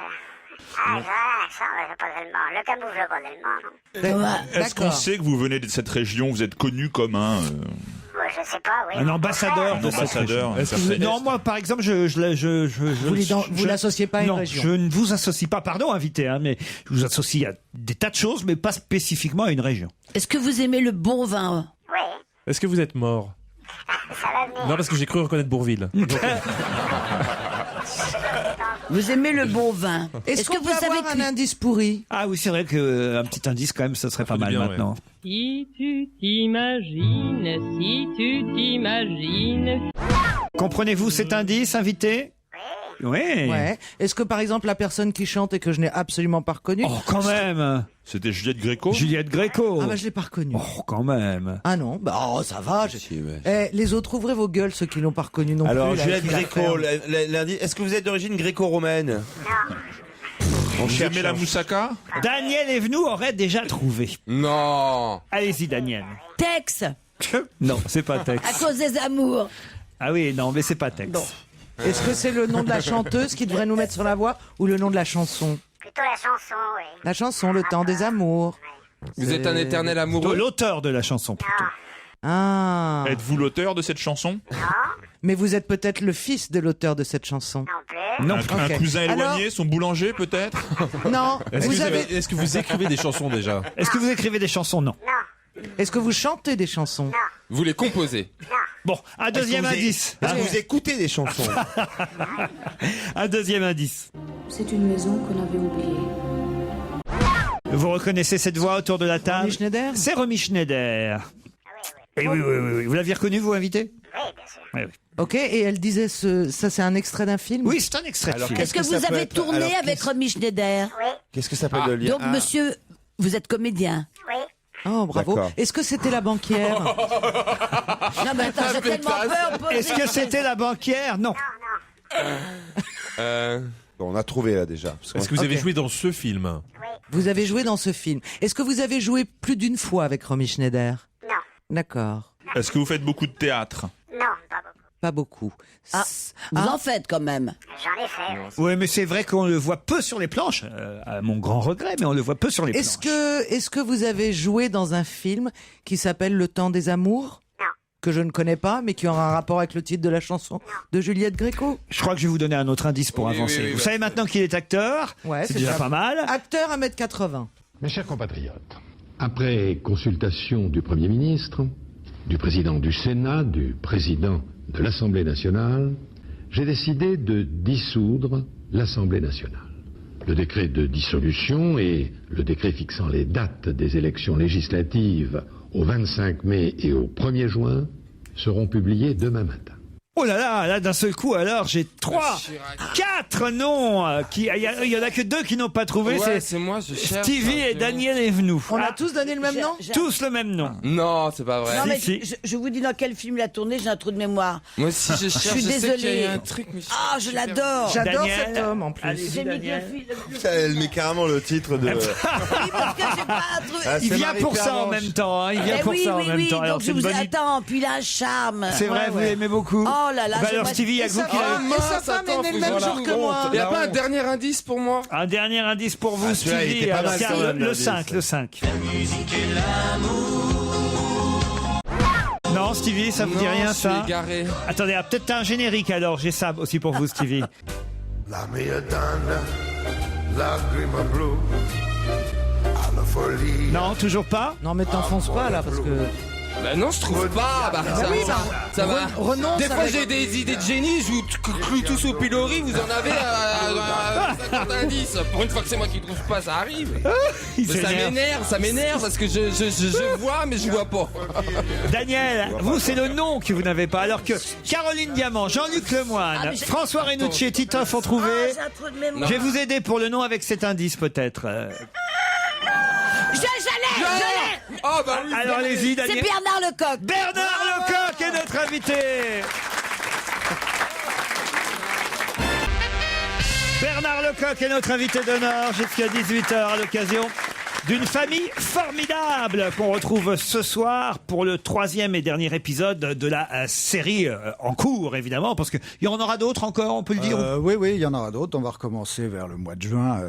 J'ai un accent, mais j'ai pas d'allemand. Le camoufle, pas d'allemand, non. Est-ce qu'on D'accord. sait que vous venez de cette région? Vous êtes connu comme un... Moi, je sais pas, oui. Un ambassadeur de cette région. Non, moi, par exemple, Vous l'associez pas à une non, région. je ne vous associe pas, pardon, invité, hein, mais je vous associe à des tas de choses, mais pas spécifiquement à une région. Est-ce que vous aimez le bon vin? Oui, Est-ce que vous êtes mort? ça va venir. Non, parce que j'ai cru reconnaître Bourville. Vous aimez le bon vin? Est-ce que vous avez un indice pourri? Ah oui, c'est vrai qu'un petit indice, quand même, ça serait pas mal bien, maintenant. Si tu t'imagines. Comprenez-vous cet indice, invité? Oui. Ouais. Est-ce que par exemple la personne qui chante et que je n'ai absolument pas reconnue? Oh, quand même. C'était Juliette Gréco? Juliette Gréco. Ah bah je l'ai pas reconnue. Oh, quand même. Ah non, bah oh, ça va. Les autres, ouvrez vos gueules, ceux qui n'ont pas reconnu non Alors, plus. là, Juliette qui la Gréco, ferment. lundi, est-ce que vous êtes d'origine gréco-romaine? Vous aimez la moussaka? Daniel Evenou aurait déjà trouvé. Non. Allez-y, Daniel. Tex, Non, c'est pas Tex. à cause des amours. Ah oui, non, mais c'est pas Tex. Est-ce que c'est le nom de la chanteuse qui devrait nous mettre sur la voie ou le nom de la chanson? Plutôt la chanson, oui. La chanson, Le temps des amours. Vous êtes un éternel amoureux? L'auteur de la chanson, plutôt. Ah. Êtes-vous l'auteur de cette chanson? Mais vous êtes peut-être le fils de l'auteur de cette chanson. Non. Un Ok. cousin éloigné, Alors- son boulanger peut-être? Non. Est-ce que vous écrivez des chansons déjà? Est-ce que vous écrivez des chansons? Non. Est-ce que vous chantez des chansons? Vous les composez? Bon, un deuxième indice. Est-ce que vous écoutez des chansons? Un deuxième indice. C'est une maison qu'on avait oubliée. Vous reconnaissez cette voix autour de la table? Romy Schneider? C'est Romy Schneider. Et oui. Vous l'aviez reconnu, vous, invité? Oui, bien sûr. Oui. Ok, et elle disait ça, c'est un extrait d'un film? Oui, c'est un extrait de film. Est-ce que vous avez tourné avec Romy Schneider? Qu'est-ce que ça peut de lire? Donc, monsieur, vous êtes comédien. Oui. Oh, bravo. D'accord. Est-ce que c'était la banquière? Non, mais attends, j'ai tellement peur. poser Est-ce que une c'était la banquière? Non. Bon, on a trouvé là déjà. Parce Est-ce que vous avez Ok. joué dans ce film? Vous avez joué dans ce film. Est-ce que vous avez joué plus d'une fois avec Romy Schneider? Non. D'accord. Est-ce que vous faites beaucoup de théâtre? Non, pas beaucoup. Pas beaucoup. Ah, vous en faites quand même. J'en ai fait, oui. Oui, mais c'est vrai qu'on le voit peu sur les planches. À mon grand regret, mais on le voit peu sur les planches. Est-ce que vous avez joué dans un film qui s'appelle Le temps des amours? Non. Que je ne connais pas, mais qui aura un rapport avec le titre de la chanson de Juliette Gréco? Je crois que je vais vous donner un autre indice pour Oui, avancer. oui, oui, vous bah. savez maintenant qu'il est acteur. Ouais, c'est déjà pas mal. Acteur 1m80. Mes chers compatriotes, après consultation du Premier ministre, du président du Sénat, du président de l'Assemblée nationale, j'ai décidé de dissoudre l'Assemblée nationale. Le décret de dissolution et le décret fixant les dates des élections législatives au 25 mai et au 1er juin seront publiés demain matin. Oh là, d'un seul coup, alors, j'ai 4 noms. Il y en a que 2 qui n'ont pas trouvé. Ouais, c'est c'est moi, je cherche. Stevie et Daniel Evenou. On a tous donné le même nom? Tous le même nom. Non, c'est pas vrai. Non, mais Si. je vous dis dans quel film il a tourné, j'ai un trou de mémoire. Moi aussi, je Je cherche. suis Je sais qu'il y désolée. a un truc, mais Ah, je l'adore. J'adore Daniel, cet homme en plus. allez-y, J'ai mis Daniel. Elle met carrément le titre de. Oui, parce que j'ai pas un truc. Ah, Il c'est vient Marie pour ça en Pervenche. même temps. Hein. Il vient Eh pour oui, ça en oui, même oui, temps. Alors, donc c'est je une vous bonne idée. attends, puis il a un charme. C'est vrai, vous ouais. l'aimez beaucoup. Oh là là, Bah alors, j'aimerais- Stevie, il y a que vous qui l'avez. Et sa femme est née le même jour que moi. Il n'y a pas un dernier indice pour moi? Un dernier indice pour vous, Ah, celui-là, il Stevie. était pas Alors, mal, tiens, quand même, le l'indice. 5, le 5. Non, Stevie, ça vous dit Non, rien, je suis ça? égaré. Attendez, peut-être un générique alors. J'ai ça aussi pour vous, Stevie. La mia donna, lacrima blu, alla follia. Non, toujours pas? Non, mais t'enfonces pas là, parce que. Bah non, je trouve pas. Bah, ça, oui, bah, ça va. renonce Des fois, avec- j'ai des idées de génie. Je vous cloue tous au pilori. Vous en avez à 50 indices. Pour une fois que c'est moi qui trouve pas, ça arrive. Il Mais s'énerve. ça m'énerve parce que je vois, mais je vois pas. Daniel, vous, c'est le nom que vous n'avez pas. Alors que Caroline Diamant, Jean-Luc Lemoyne, Ah, mais j'ai- François Renucci et Titoff ont trouvé. Ah, j'ai un trou de mémoire. Je vais vous aider pour le nom avec cet indice, peut-être. Je l'ai. Oh bah oui. Alors, allez-y, C'est Daniel. Bernard Lecoq. Bernard Lecoq est notre invité. Bernard Lecoq est notre invité d'honneur jusqu'à 18h à l'occasion d'une famille formidable qu'on retrouve ce soir pour le 3e et dernier épisode de la série en cours, évidemment, parce qu'il y en aura d'autres encore, on peut le dire. Oui, il y en aura d'autres. On va recommencer vers le mois de juin,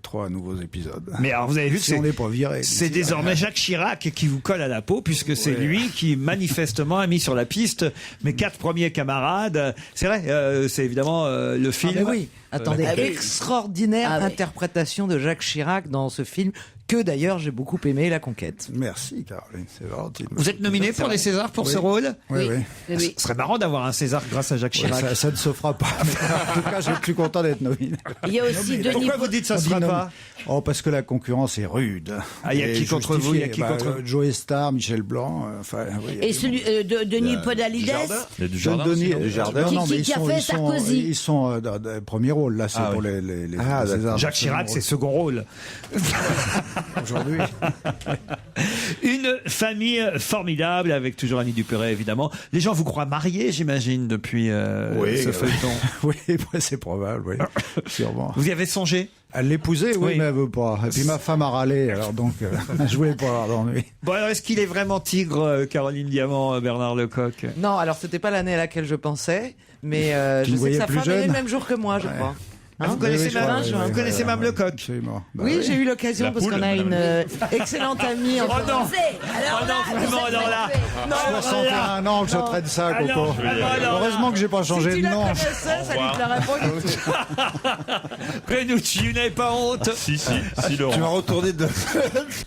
3 nouveaux épisodes. Mais alors, vous avez vu si on n'est pas viré. C'est désormais Jacques Chirac qui vous colle à la peau, puisque c'est lui qui, manifestement, a mis sur la piste mes 4 premiers camarades. C'est vrai, c'est évidemment le film. Ah, mais oui. Attendez, extraordinaire interprétation de Jacques Chirac dans ce film, que d'ailleurs j'ai beaucoup aimé, La Conquête. Merci Caroline, c'est gentil. Vous êtes nominé pour les Césars pour ce rôle? Oui. Ce serait marrant d'avoir un César grâce à Jacques Chirac. Ça ne se fera pas. Mais en tout cas, je suis content d'être nominé. Il y a aussi Denis. Pourquoi vous dites ça ne se fera pas? Parce que la concurrence est rude. Ah, il y a qui contre vous? Il y a qui contre vous? Joe Star, Michel Blanc. Et celui de Denis Podalides. Du Jardin. Qui a fait Sarkozy. Ils sont dans le premier rôle. Là, c'est pour les Césars. Jacques Chirac, c'est second rôle. Aujourd'hui. Une famille formidable avec toujours Annie Dupéret, évidemment. Les gens vous croient mariés, j'imagine, depuis ce feuilleton. Oui, c'est probable, oui. Sûrement. Vous y avez songé? À l'épouser, oui, mais elle veut pas. Et puis ma femme a râlé, alors donc je voulais pas avoir d'ennui. Bon, alors est-ce qu'il est vraiment tigre, Caroline Diamant, Bernard Lecoq? Non, alors c'était pas l'année à laquelle je pensais, mais je sais que sa femme est le même jour que moi, je crois. Vous connaissez Mme Lecoq? Absolument. Oui, j'ai eu l'occasion parce qu'on a une excellente amie. Oh non, vraiment, alors là. 61 ans que je traite ça, Coco. Heureusement que j'ai pas changé de nom. Si tu la connaissais, ça lui plairait pas du tout. Renucci, vous n'avez pas honte? Si, Laurent. Tu vas retourner de...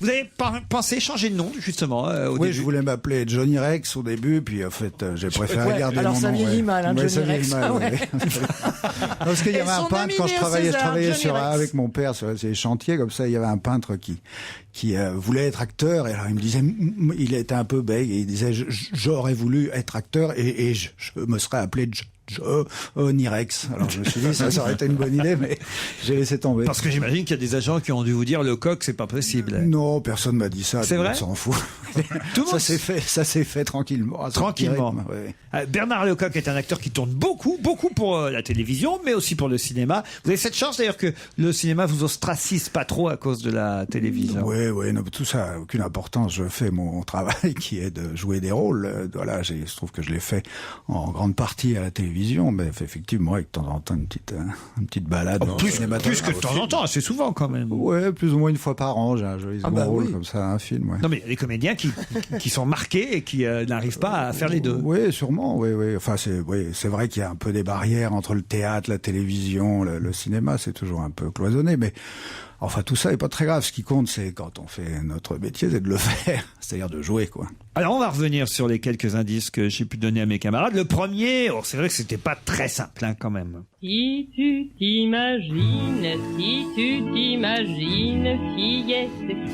Vous avez pensé changer de nom, justement, au début? Je voulais m'appeler Johnny Rex au début, puis en fait, j'ai préféré garder mon nom. Alors ça vieillit mal, hein, Johnny Rex. Parce qu'il y avait un peintre, quand je travaillais avec mon père sur ces chantiers, comme ça, il y avait un peintre qui voulait être acteur, et alors il me disait, il était un peu bègue, et il disait, j'aurais voulu être acteur, et je me serais appelé Nirex. Alors je me suis dit, ça aurait été une bonne idée, mais j'ai laissé tomber. Parce que j'imagine qu'il y a des agents qui ont dû vous dire, Lecoq, c'est pas possible. Non, personne m'a dit ça. C'est vrai? On s'en fout. Tout ça s'est fait tranquillement. Tranquillement. Oui. Bernard Lecoq est un acteur qui tourne beaucoup pour la télévision, mais aussi pour le cinéma. Vous avez cette chance d'ailleurs que le cinéma vous ostracise pas trop à cause de la télévision. Oui, non, tout ça n'a aucune importance. Je fais mon travail qui est de jouer des rôles. Voilà, il se trouve que je l'ai fait en grande partie à la télévision, mais effectivement, avec de temps en temps une petite balade. Plus que de temps en temps, assez souvent quand même. Ouais, plus ou moins une fois par an, j'ai un joli second rôle comme ça, un film. Ouais. Non, mais il y a des comédiens qui sont marqués et qui n'arrivent pas à faire les deux. Oui, sûrement. Oui. Enfin, c'est vrai qu'il y a un peu des barrières entre le théâtre, la télévision, le cinéma. C'est toujours un peu cloisonné, mais. Enfin, tout ça n'est pas très grave. Ce qui compte, c'est quand on fait notre métier, c'est de le faire. C'est-à-dire de jouer, quoi. Alors, on va revenir sur les quelques indices que j'ai pu donner à mes camarades. Le premier, c'est vrai que c'était pas très simple, quand même. Si tu t'imagines,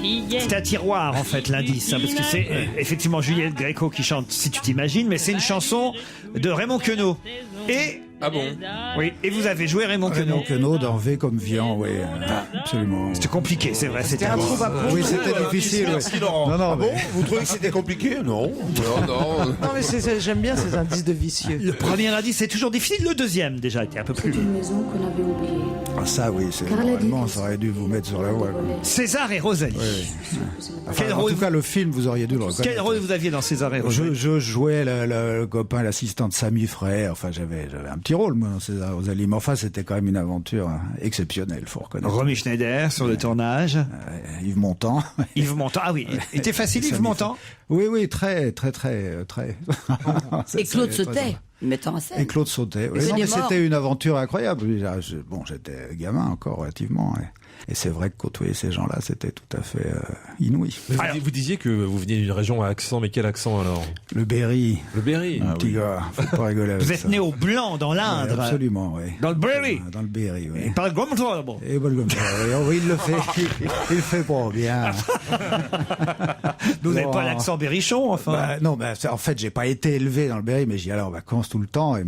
fillette. C'est un tiroir, en fait, l'indice. Parce que c'est effectivement Juliette Gréco qui chante Si tu t'imagines, mais c'est une chanson de Raymond Queneau. Et... Ah bon? Oui, et vous avez joué Raymond Queneau. Raymond Queneau dans V comme Vian, oui, absolument. C'était compliqué, c'est vrai. C'était un trou à prendre. Oui, c'était difficile. Merci Laurent. Non, bon, vous trouvez que c'était compliqué? Non. Non, mais j'aime bien ces indices de vicieux. Le premier indice, c'est toujours difficile. Le deuxième, déjà, était un peu plus... C'est une maison qu'on avait oubliée. Ah, ça, oui, normalement, ça aurait dû vous mettre sur la voie. César et Rosalie. Oui. Enfin, en tout cas, le film, vous auriez dû le reconnaître. Quel rôle vous aviez dans César et Rosalie? Je jouais le copain, l'assistant de Samy Frey. Enfin, j'avais un petit rôle, moi, dans César et Rosalie. Mais enfin, c'était quand même une aventure exceptionnelle, faut reconnaître. Romy Schneider sur le tournage. Yves Montand. Yves Montand, ah oui. Était facile, Yves Montand? Oui, très. Et Claude Sautet, mettant en scène. Et Claude Sautet. Oui, mais c'était une aventure incroyable. Bon, j'étais gamin encore relativement. Et c'est vrai que côtoyer ces gens-là, c'était tout à fait inouï. Vous disiez que vous veniez d'une région à accent, mais quel accent alors? Le Berry. Le Berry. Petit gars, faut pas rigoler avec Vous êtes né au Blanc, dans l'Indre. Oui, absolument, oui. Dans le Berry. Dans le Berry, oui. Il parle comme ça, bon. Et bon, comme ça, oui, il le fait. Il le fait pas bien. Vous n'avez pas l'accent berrichon, enfin? Non, en fait, j'ai pas été élevé dans le Berry, mais j'y allais en vacances tout le temps. Et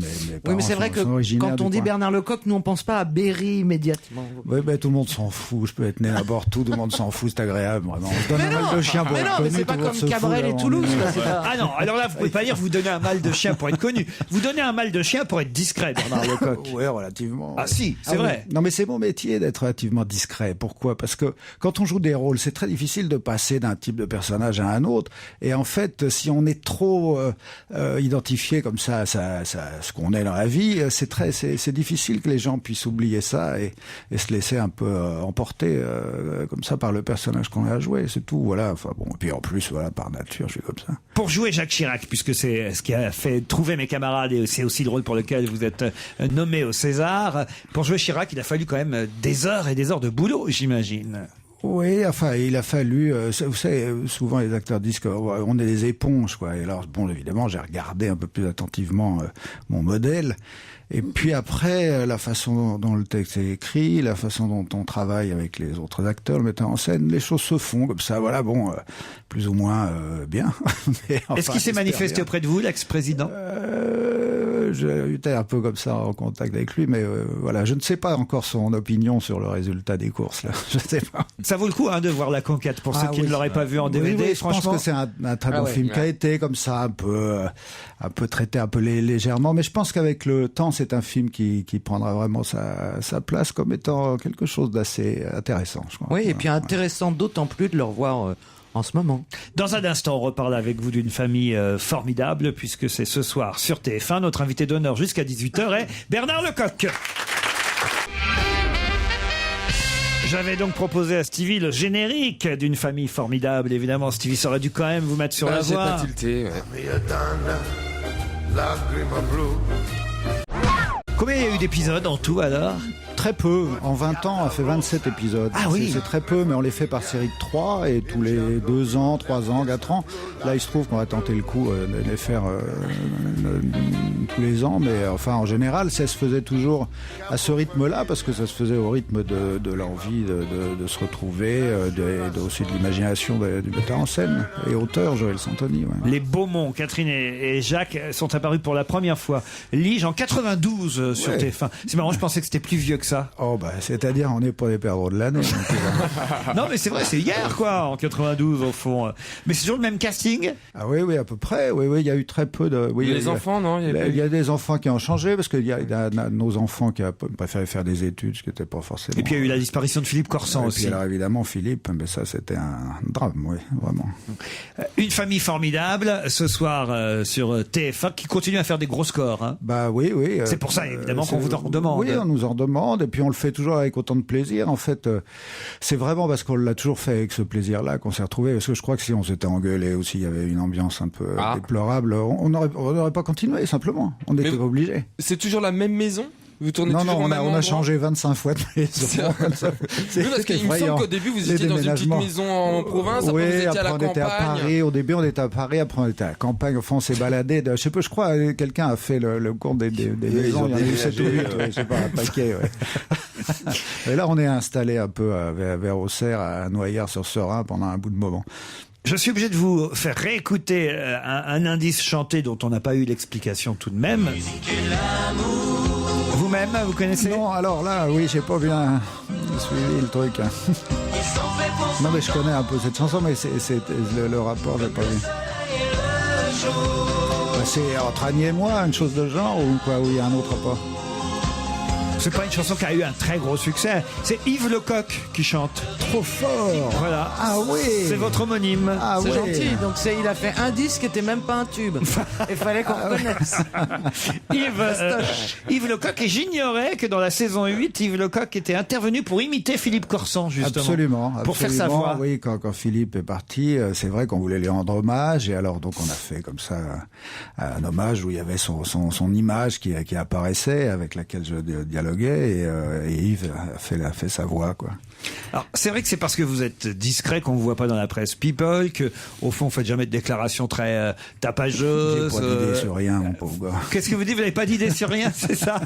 oui, mais c'est vrai que quand on dit Bernard Lecoq, nous on pense pas à Berry immédiatement. Oui, tout le monde s'en fout, je peux être né n'importe où, tout le monde s'en fout, c'est agréable, vraiment. On se donne un mal de chien pour être connu. Mais c'est pas comme Cabrel et Toulouse. Ah non, alors là, vous pouvez pas dire vous donnez un mal de chien pour être connu. Vous donnez un mal de chien pour être discret, Bernard Lecoq. Oui, relativement. Ah si, c'est vrai. Oui. Non, mais c'est mon métier d'être relativement discret. Pourquoi? Parce que quand on joue des rôles, c'est très difficile de passer d'un type de personnage à un autre. Et en fait, si on est trop identifié comme ça, ce qu'on est dans la vie, c'est difficile que les gens puissent oublier ça et se laisser un peu emporter comme ça par le personnage qu'on a joué. C'est tout. Voilà. Enfin bon. Et puis en plus, voilà, par nature, je suis comme ça. Pour jouer Jacques Chirac, puisque c'est ce qui a fait trouver mes camarades et c'est aussi le rôle pour lequel vous êtes nommé au César. Pour jouer Chirac, il a fallu quand même des heures et des heures de boulot, j'imagine. Oui, enfin, il a fallu. Vous savez, souvent les acteurs disent qu'on est des éponges, quoi. Et alors, bon, évidemment, j'ai regardé un peu plus attentivement mon modèle. Et puis après, la façon dont le texte est écrit, la façon dont on travaille avec les autres acteurs, le metteur en scène, les choses se font comme ça. Voilà, bon, plus ou moins bien. Mais enfin, est-ce qu'il s'est manifesté auprès de vous, l'ex-président? J'étais un peu comme ça en contact avec lui, mais voilà, je ne sais pas encore son opinion sur le résultat des courses. Là. Je sais pas. Ça vaut le coup de voir La Conquête pour ceux qui ne l'auraient pas vu en DVD. Oui, franchement, je pense que c'est un très bon film qui a été comme ça, un peu traité un peu légèrement, mais je pense qu'avec le temps, c'est un film qui prendra vraiment sa place comme étant quelque chose d'assez intéressant. Je crois. Oui, et puis intéressant d'autant plus de le revoir en ce moment. Dans un instant, on reparle avec vous d'une famille formidable, puisque c'est ce soir sur TF1. Notre invité d'honneur jusqu'à 18h est Bernard Lecoq. J'avais donc proposé à Stevie le générique d'une famille formidable. Évidemment, Stevie, ça aurait dû quand même vous mettre sur la voie. J'ai pas tilté, ouais. Combien il y a eu d'épisodes en tout alors? Très peu. En 20 ans, on a fait 27 épisodes. Ah oui. C'est très peu, mais on les fait par série de 3 et tous les 2 ans, 3 ans, 4 ans. Là, il se trouve qu'on va tenter le coup de les faire tous les ans, mais enfin, en général, ça se faisait toujours à ce rythme-là, parce que ça se faisait au rythme de l'envie de se retrouver, aussi de l'imagination du metteur en scène et auteur, Joël Santoni. Ouais. Les Beaumont, Catherine et Jacques sont apparus pour la première fois. Lige en 92 sur TF1. C'est marrant, je pensais que c'était plus vieux que ça. Oh bah, c'est-à-dire on n'est pas des perdreaux de l'année. Non mais c'est vrai, c'est hier quoi, en 92 au fond. Mais c'est toujours le même casting? Ah oui, à peu près. Oui, il y a eu très peu de. Oui, les enfants, non? Il y a des enfants qui ont changé parce qu'il y a nos enfants qui ont préféré faire des études, ce qui n'était pas forcément. Et puis il y a eu la disparition de Philippe Corsan aussi. Et puis alors évidemment Philippe, mais ça c'était un drame, oui, vraiment. Une famille formidable ce soir sur TF1 qui continue à faire des gros scores. Hein. Bah oui. C'est pour ça évidemment qu'on vous en demande. Oui, on nous en demande et puis on le fait toujours avec autant de plaisir. En fait, c'est vraiment parce qu'on l'a toujours fait avec ce plaisir-là qu'on s'est retrouvés. Parce que je crois que si on s'était engueulé ou s'il y avait une ambiance un peu déplorable, on n'aurait pas continué simplement. On n'était pas obligés. C'est toujours la même maison? Vous tournez toujours on même a changé 25 fois de maison. Oui, parce qu'il me semble qu'au début vous étiez dans une petite maison en province, après vous étiez à la campagne. On était à Paris. Au début on était à Paris, après on était à la campagne. Enfin on s'est baladé. Je sais pas, je crois quelqu'un a fait le cours des maisons. Il y en a eu 7 ou 8, je sais pas, un paquet. Ouais. Et là on est installé un peu vers Auxerre, à Noyères-sur-Serein pendant un bout de moment. Je suis obligé de vous faire réécouter un indice chanté dont on n'a pas eu l'explication tout de même. Vous-même, vous connaissez? Non, alors là, oui, j'ai pas bien suivi le truc. Hein. Non, mais je connais un peu cette chanson, mais c'est le rapport, j'ai pas vu. C'est entre Annie et moi, une chose de genre, ou quoi, où il y a un autre rapport? C'est pas une chanson qui a eu un très gros succès. C'est Yves Lecoq qui chante. Trop fort. Voilà. Ah oui. C'est votre homonyme. Ah c'est gentil. Donc il a fait un disque qui était même pas un tube. Il fallait qu'on reconnaisse. Yves Lecoq, et j'ignorais que dans la saison 8, Yves Lecoq était intervenu pour imiter Philippe Corsan, justement. Absolument. Pour faire sa voix. Oui, quand Philippe est parti, c'est vrai qu'on voulait lui rendre hommage, et alors donc on a fait comme ça un hommage où il y avait son image qui apparaissait, avec laquelle je dialoguais. Et Yves a fait sa voix, quoi. Alors, c'est vrai que c'est parce que vous êtes discret qu'on vous voit pas dans la presse People, que, au fond, vous faites jamais de déclarations très tapageuses. J'ai pas d'idée sur rien, mon pauvre gars. Qu'est-ce que vous dites? Vous n'avez pas d'idée sur rien, c'est ça?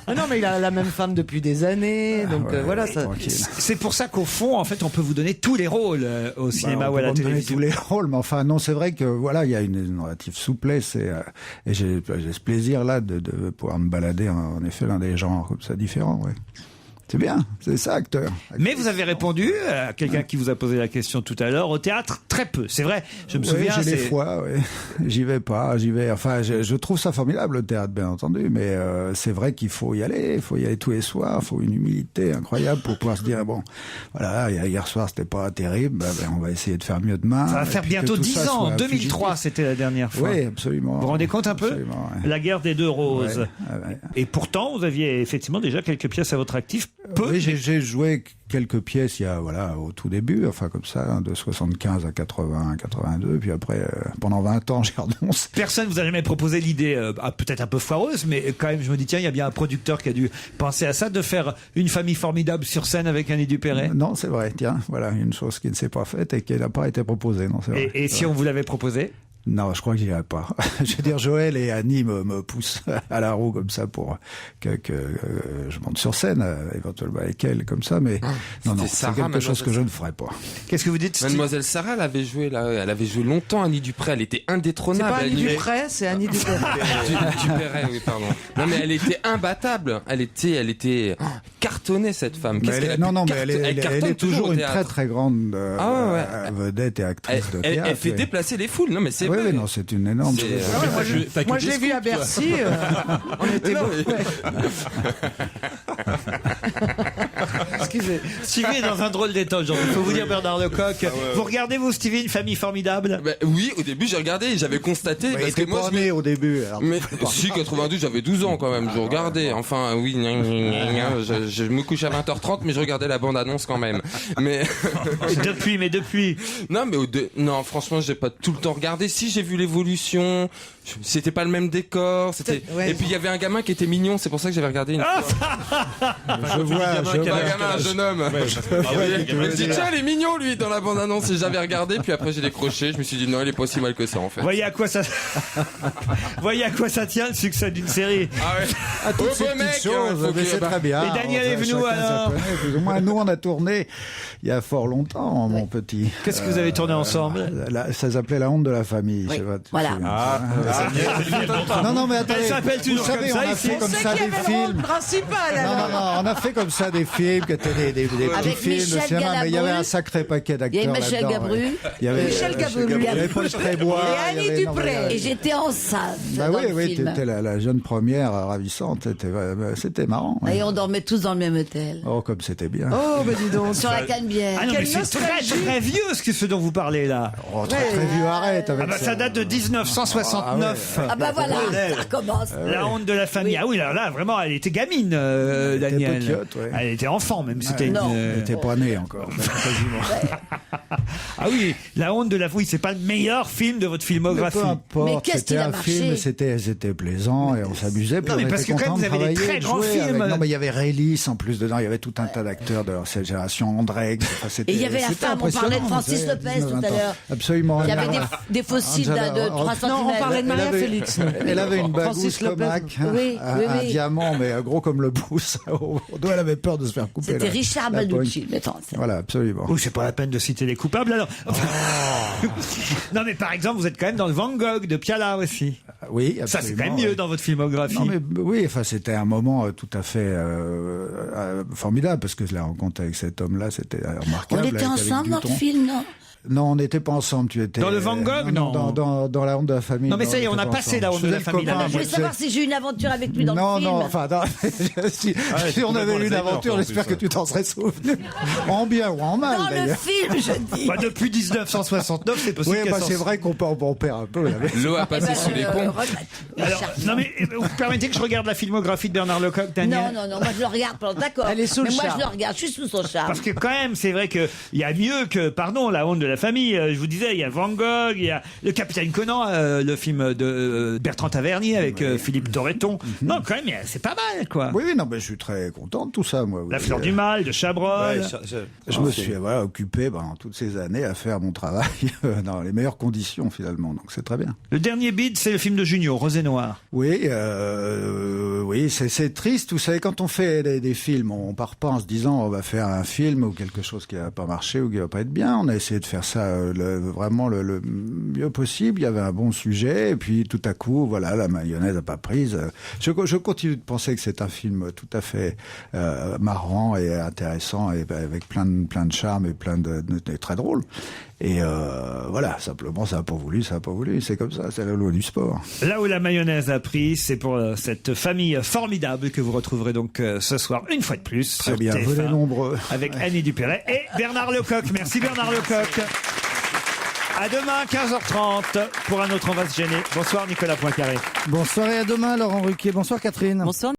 Non, mais il a la même femme depuis des années, donc voilà. Ça... C'est pour ça qu'au fond, en fait, on peut vous donner tous les rôles au cinéma ou à la télévision. Tous les rôles, mais enfin, non, c'est vrai que voilà, il y a une relative souplesse et j'ai ce plaisir-là de pouvoir me balader, en effet, dans des genres comme ça différents, ouais. C'est bien, c'est ça, acteur. Mais vous avez répondu à quelqu'un qui vous a posé la question tout à l'heure, au théâtre, très peu. C'est vrai, je me souviens. J'ai des fois, oui. J'y vais pas, Enfin, je trouve ça formidable, le théâtre, bien entendu, mais c'est vrai qu'il faut y aller tous les soirs, il faut une humilité incroyable pour pouvoir se dire, bon, voilà, hier soir, c'était pas terrible, on va essayer de faire mieux demain. Ça va faire bientôt 10 ans, 2003, c'était la dernière fois. Oui, absolument. Vous vous rendez compte un peu? Absolument, ouais. La guerre des deux roses. Ouais. Et pourtant, vous aviez effectivement déjà quelques pièces à votre actif. Oui, j'ai joué quelques pièces au tout début, enfin comme ça, de 75 à 80, 82, puis après, pendant 20 ans, j'ai renoncé. Personne vous a jamais proposé l'idée, peut-être un peu foireuse, mais quand même, je me dis, tiens, il y a bien un producteur qui a dû penser à ça, de faire une famille formidable sur scène avec Annie Dupéret. Non, c'est vrai, tiens, voilà, une chose qui ne s'est pas faite et qui n'a pas été proposée. Non, c'est vrai. Et si on vous l'avait proposé? Non, je crois que j'y irai pas. Je veux dire, Joël et Annie me poussent à la roue comme ça pour que je monte sur scène, éventuellement avec elle, comme ça, mais non, c'est quelque chose que je ne ferai pas. Qu'est-ce que vous dites, Steve? Mademoiselle Sarah, elle avait joué longtemps Annie Dupéret, elle était indétrônable. C'est pas Annie Dupéret, c'est Annie Dupéret. Dupéret, oui, pardon. Non, mais elle était imbattable. Elle était cartonnée, cette femme. Mais elle est toujours une très très grande vedette et actrice de théâtre. Elle fait déplacer les foules, non mais c'est Oui, non, c'est une énorme chose. Moi, je l'ai vu à Bercy. On était Stevie est dans un drôle d'état aujourd'hui. Il faut vous dire, Bernard Lecoq. Vous regardez, vous, Stevie, une famille formidable? Oui, au début, j'ai regardé et j'avais constaté. Parce que moi, né au début. Alors, mais si, 92, j'avais 12 ans quand même. Je regardais. Enfin, oui, je me couche à 20h30, mais je regardais la bande-annonce quand même. Mais depuis. Non, non, franchement, j'ai pas tout le temps regardé. Si, j'ai vu l'évolution. C'était pas le même décor. Et puis il y avait un gamin qui était mignon. C'est pour ça que j'avais regardé une fois. Un jeune homme. Je me dis tiens, il est mignon lui dans la bande-annonce. Et j'avais regardé. Puis après j'ai décroché. Je me suis dit non, il est pas si mal que ça en fait. Voyez à quoi ça tient le succès d'une série. Ah ouais. À toutes ces petites choses, c'est très bien. Et Daniel Evenou alors. Plus ou moins. Nous on a tourné il y a fort longtemps, mon petit. Qu'est-ce que vous avez tourné ensemble? Ça s'appelait La honte de la famille. Oui. Voilà. Non, mais attendez. Ça s'appelle toujours vous savez, comme on a fait comme ça des films. Non, on a fait comme ça des films qui étaient des petits films de cinéma, mais il y avait un sacré paquet d'acteurs. Il y avait Michel Gabru. Il y avait Paul Trébois. Et Annie Dupéret. Et j'étais enceinte. Bah oui, tu étais la jeune première ravissante. C'était marrant. Et on dormait tous dans le même hôtel. Oh, comme c'était bien. Oh, bah dis donc. Sur la Canebière. Ah non, mais c'est très vieux ce dont vous parlez là. Oh, très vieux, arrête avec ça. Ça date de 1969. Ah bah voilà, ça recommence. La honte de la famille. Oui. Ah oui, là, vraiment, elle était gamine, Daniel. Elle était enfant, même. Elle n'était pas née encore. Ah oui, La honte de la famille, c'est pas le meilleur film de votre filmographie. Peu importe, c'était un film, c'était plaisant et on s'amusait. Non, mais parce que quand même, vous avez des très grands films. Non, mais il y avait Rélis en plus dedans. Il y avait tout un tas d'acteurs de cette génération, André. Et il y avait la femme, on parlait de Francis Lopez tout à l'heure. Absolument. Il y avait des fossiles de 3 cm. Non, on parlait de Maria Félix. Elle avait une bagousse Comac, un diamant, mais gros comme le pouce. Au doigt, elle avait peur de se faire couper. C'était Richard Balducci. Voilà, absolument. Oh, c'est pas la peine de citer les coupables, alors. Non, mais par exemple, vous êtes quand même dans le Van Gogh de Piala aussi. Oui, absolument. Ça, c'est quand même mieux dans votre filmographie. Non, mais oui, enfin, c'était un moment tout à fait formidable, parce que la rencontre avec cet homme-là, c'était remarquable. On était ensemble dans le film, non? Non, on n'était pas ensemble. Tu étais dans le Van Gogh, non. Dans La honte de la famille. Non, mais ça y est, on a passé La honte de la famille. Je voulais savoir si j'ai eu une aventure avec lui dans le film. Non, enfin, si on avait eu une aventure, j'espère que tu t'en serais souvenu. En bien ou en mal, d'ailleurs. Dans le film, je dis. Depuis 1969, c'est possible. Oui, c'est vrai qu'on perd un peu. L'eau a passé sous les ponts. Alors, non, mais vous permettez que je regarde la filmographie de Bernard Lecoq, Daniel? Non, moi je le regarde, d'accord. Elle est sous le charme. Mais moi je le regarde, je suis sous son charme. Parce que quand même, c'est vrai qu'il y a mieux que, La honte de la famille. Je vous disais, il y a Van Gogh, il y a Le Capitaine Conan, le film de Bertrand Tavernier avec Philippe Torreton. Non, quand même, c'est pas mal, quoi. Oui, non, mais je suis très content de tout ça, moi. La fleur du mal, de Chabrol. Je me suis occupé pendant toutes ces années à faire mon travail dans les meilleures conditions, finalement. Donc c'est très bien. Le dernier bid, c'est le film de Junio, Rose et Noir. Oui, c'est triste. Vous savez, quand on fait des films, on part pas en se disant on va faire un film ou quelque chose qui va pas marcher ou qui va pas être bien. On a essayé de faire faire ça vraiment le mieux possible. Il y avait un bon sujet, et puis tout à coup, voilà, la mayonnaise n'a pas prise. Je continue de penser que c'est un film tout à fait marrant et intéressant, et avec plein de charme et très drôle. Et voilà, simplement, ça n'a pas voulu, c'est comme ça, c'est la loi du sport. Là où la mayonnaise a pris, c'est pour cette famille formidable que vous retrouverez donc ce soir, une fois de plus, très sur bien, TF1, venez nombreux. avec Annie Dupéret et Bernard Lecoq. Merci Bernard Lecoq. À demain, 15h30, pour un autre On va se gêner. Bonsoir Nicolas Poincaré. Bonsoir et à demain Laurent Ruquier. Bonsoir Catherine. Bonsoir.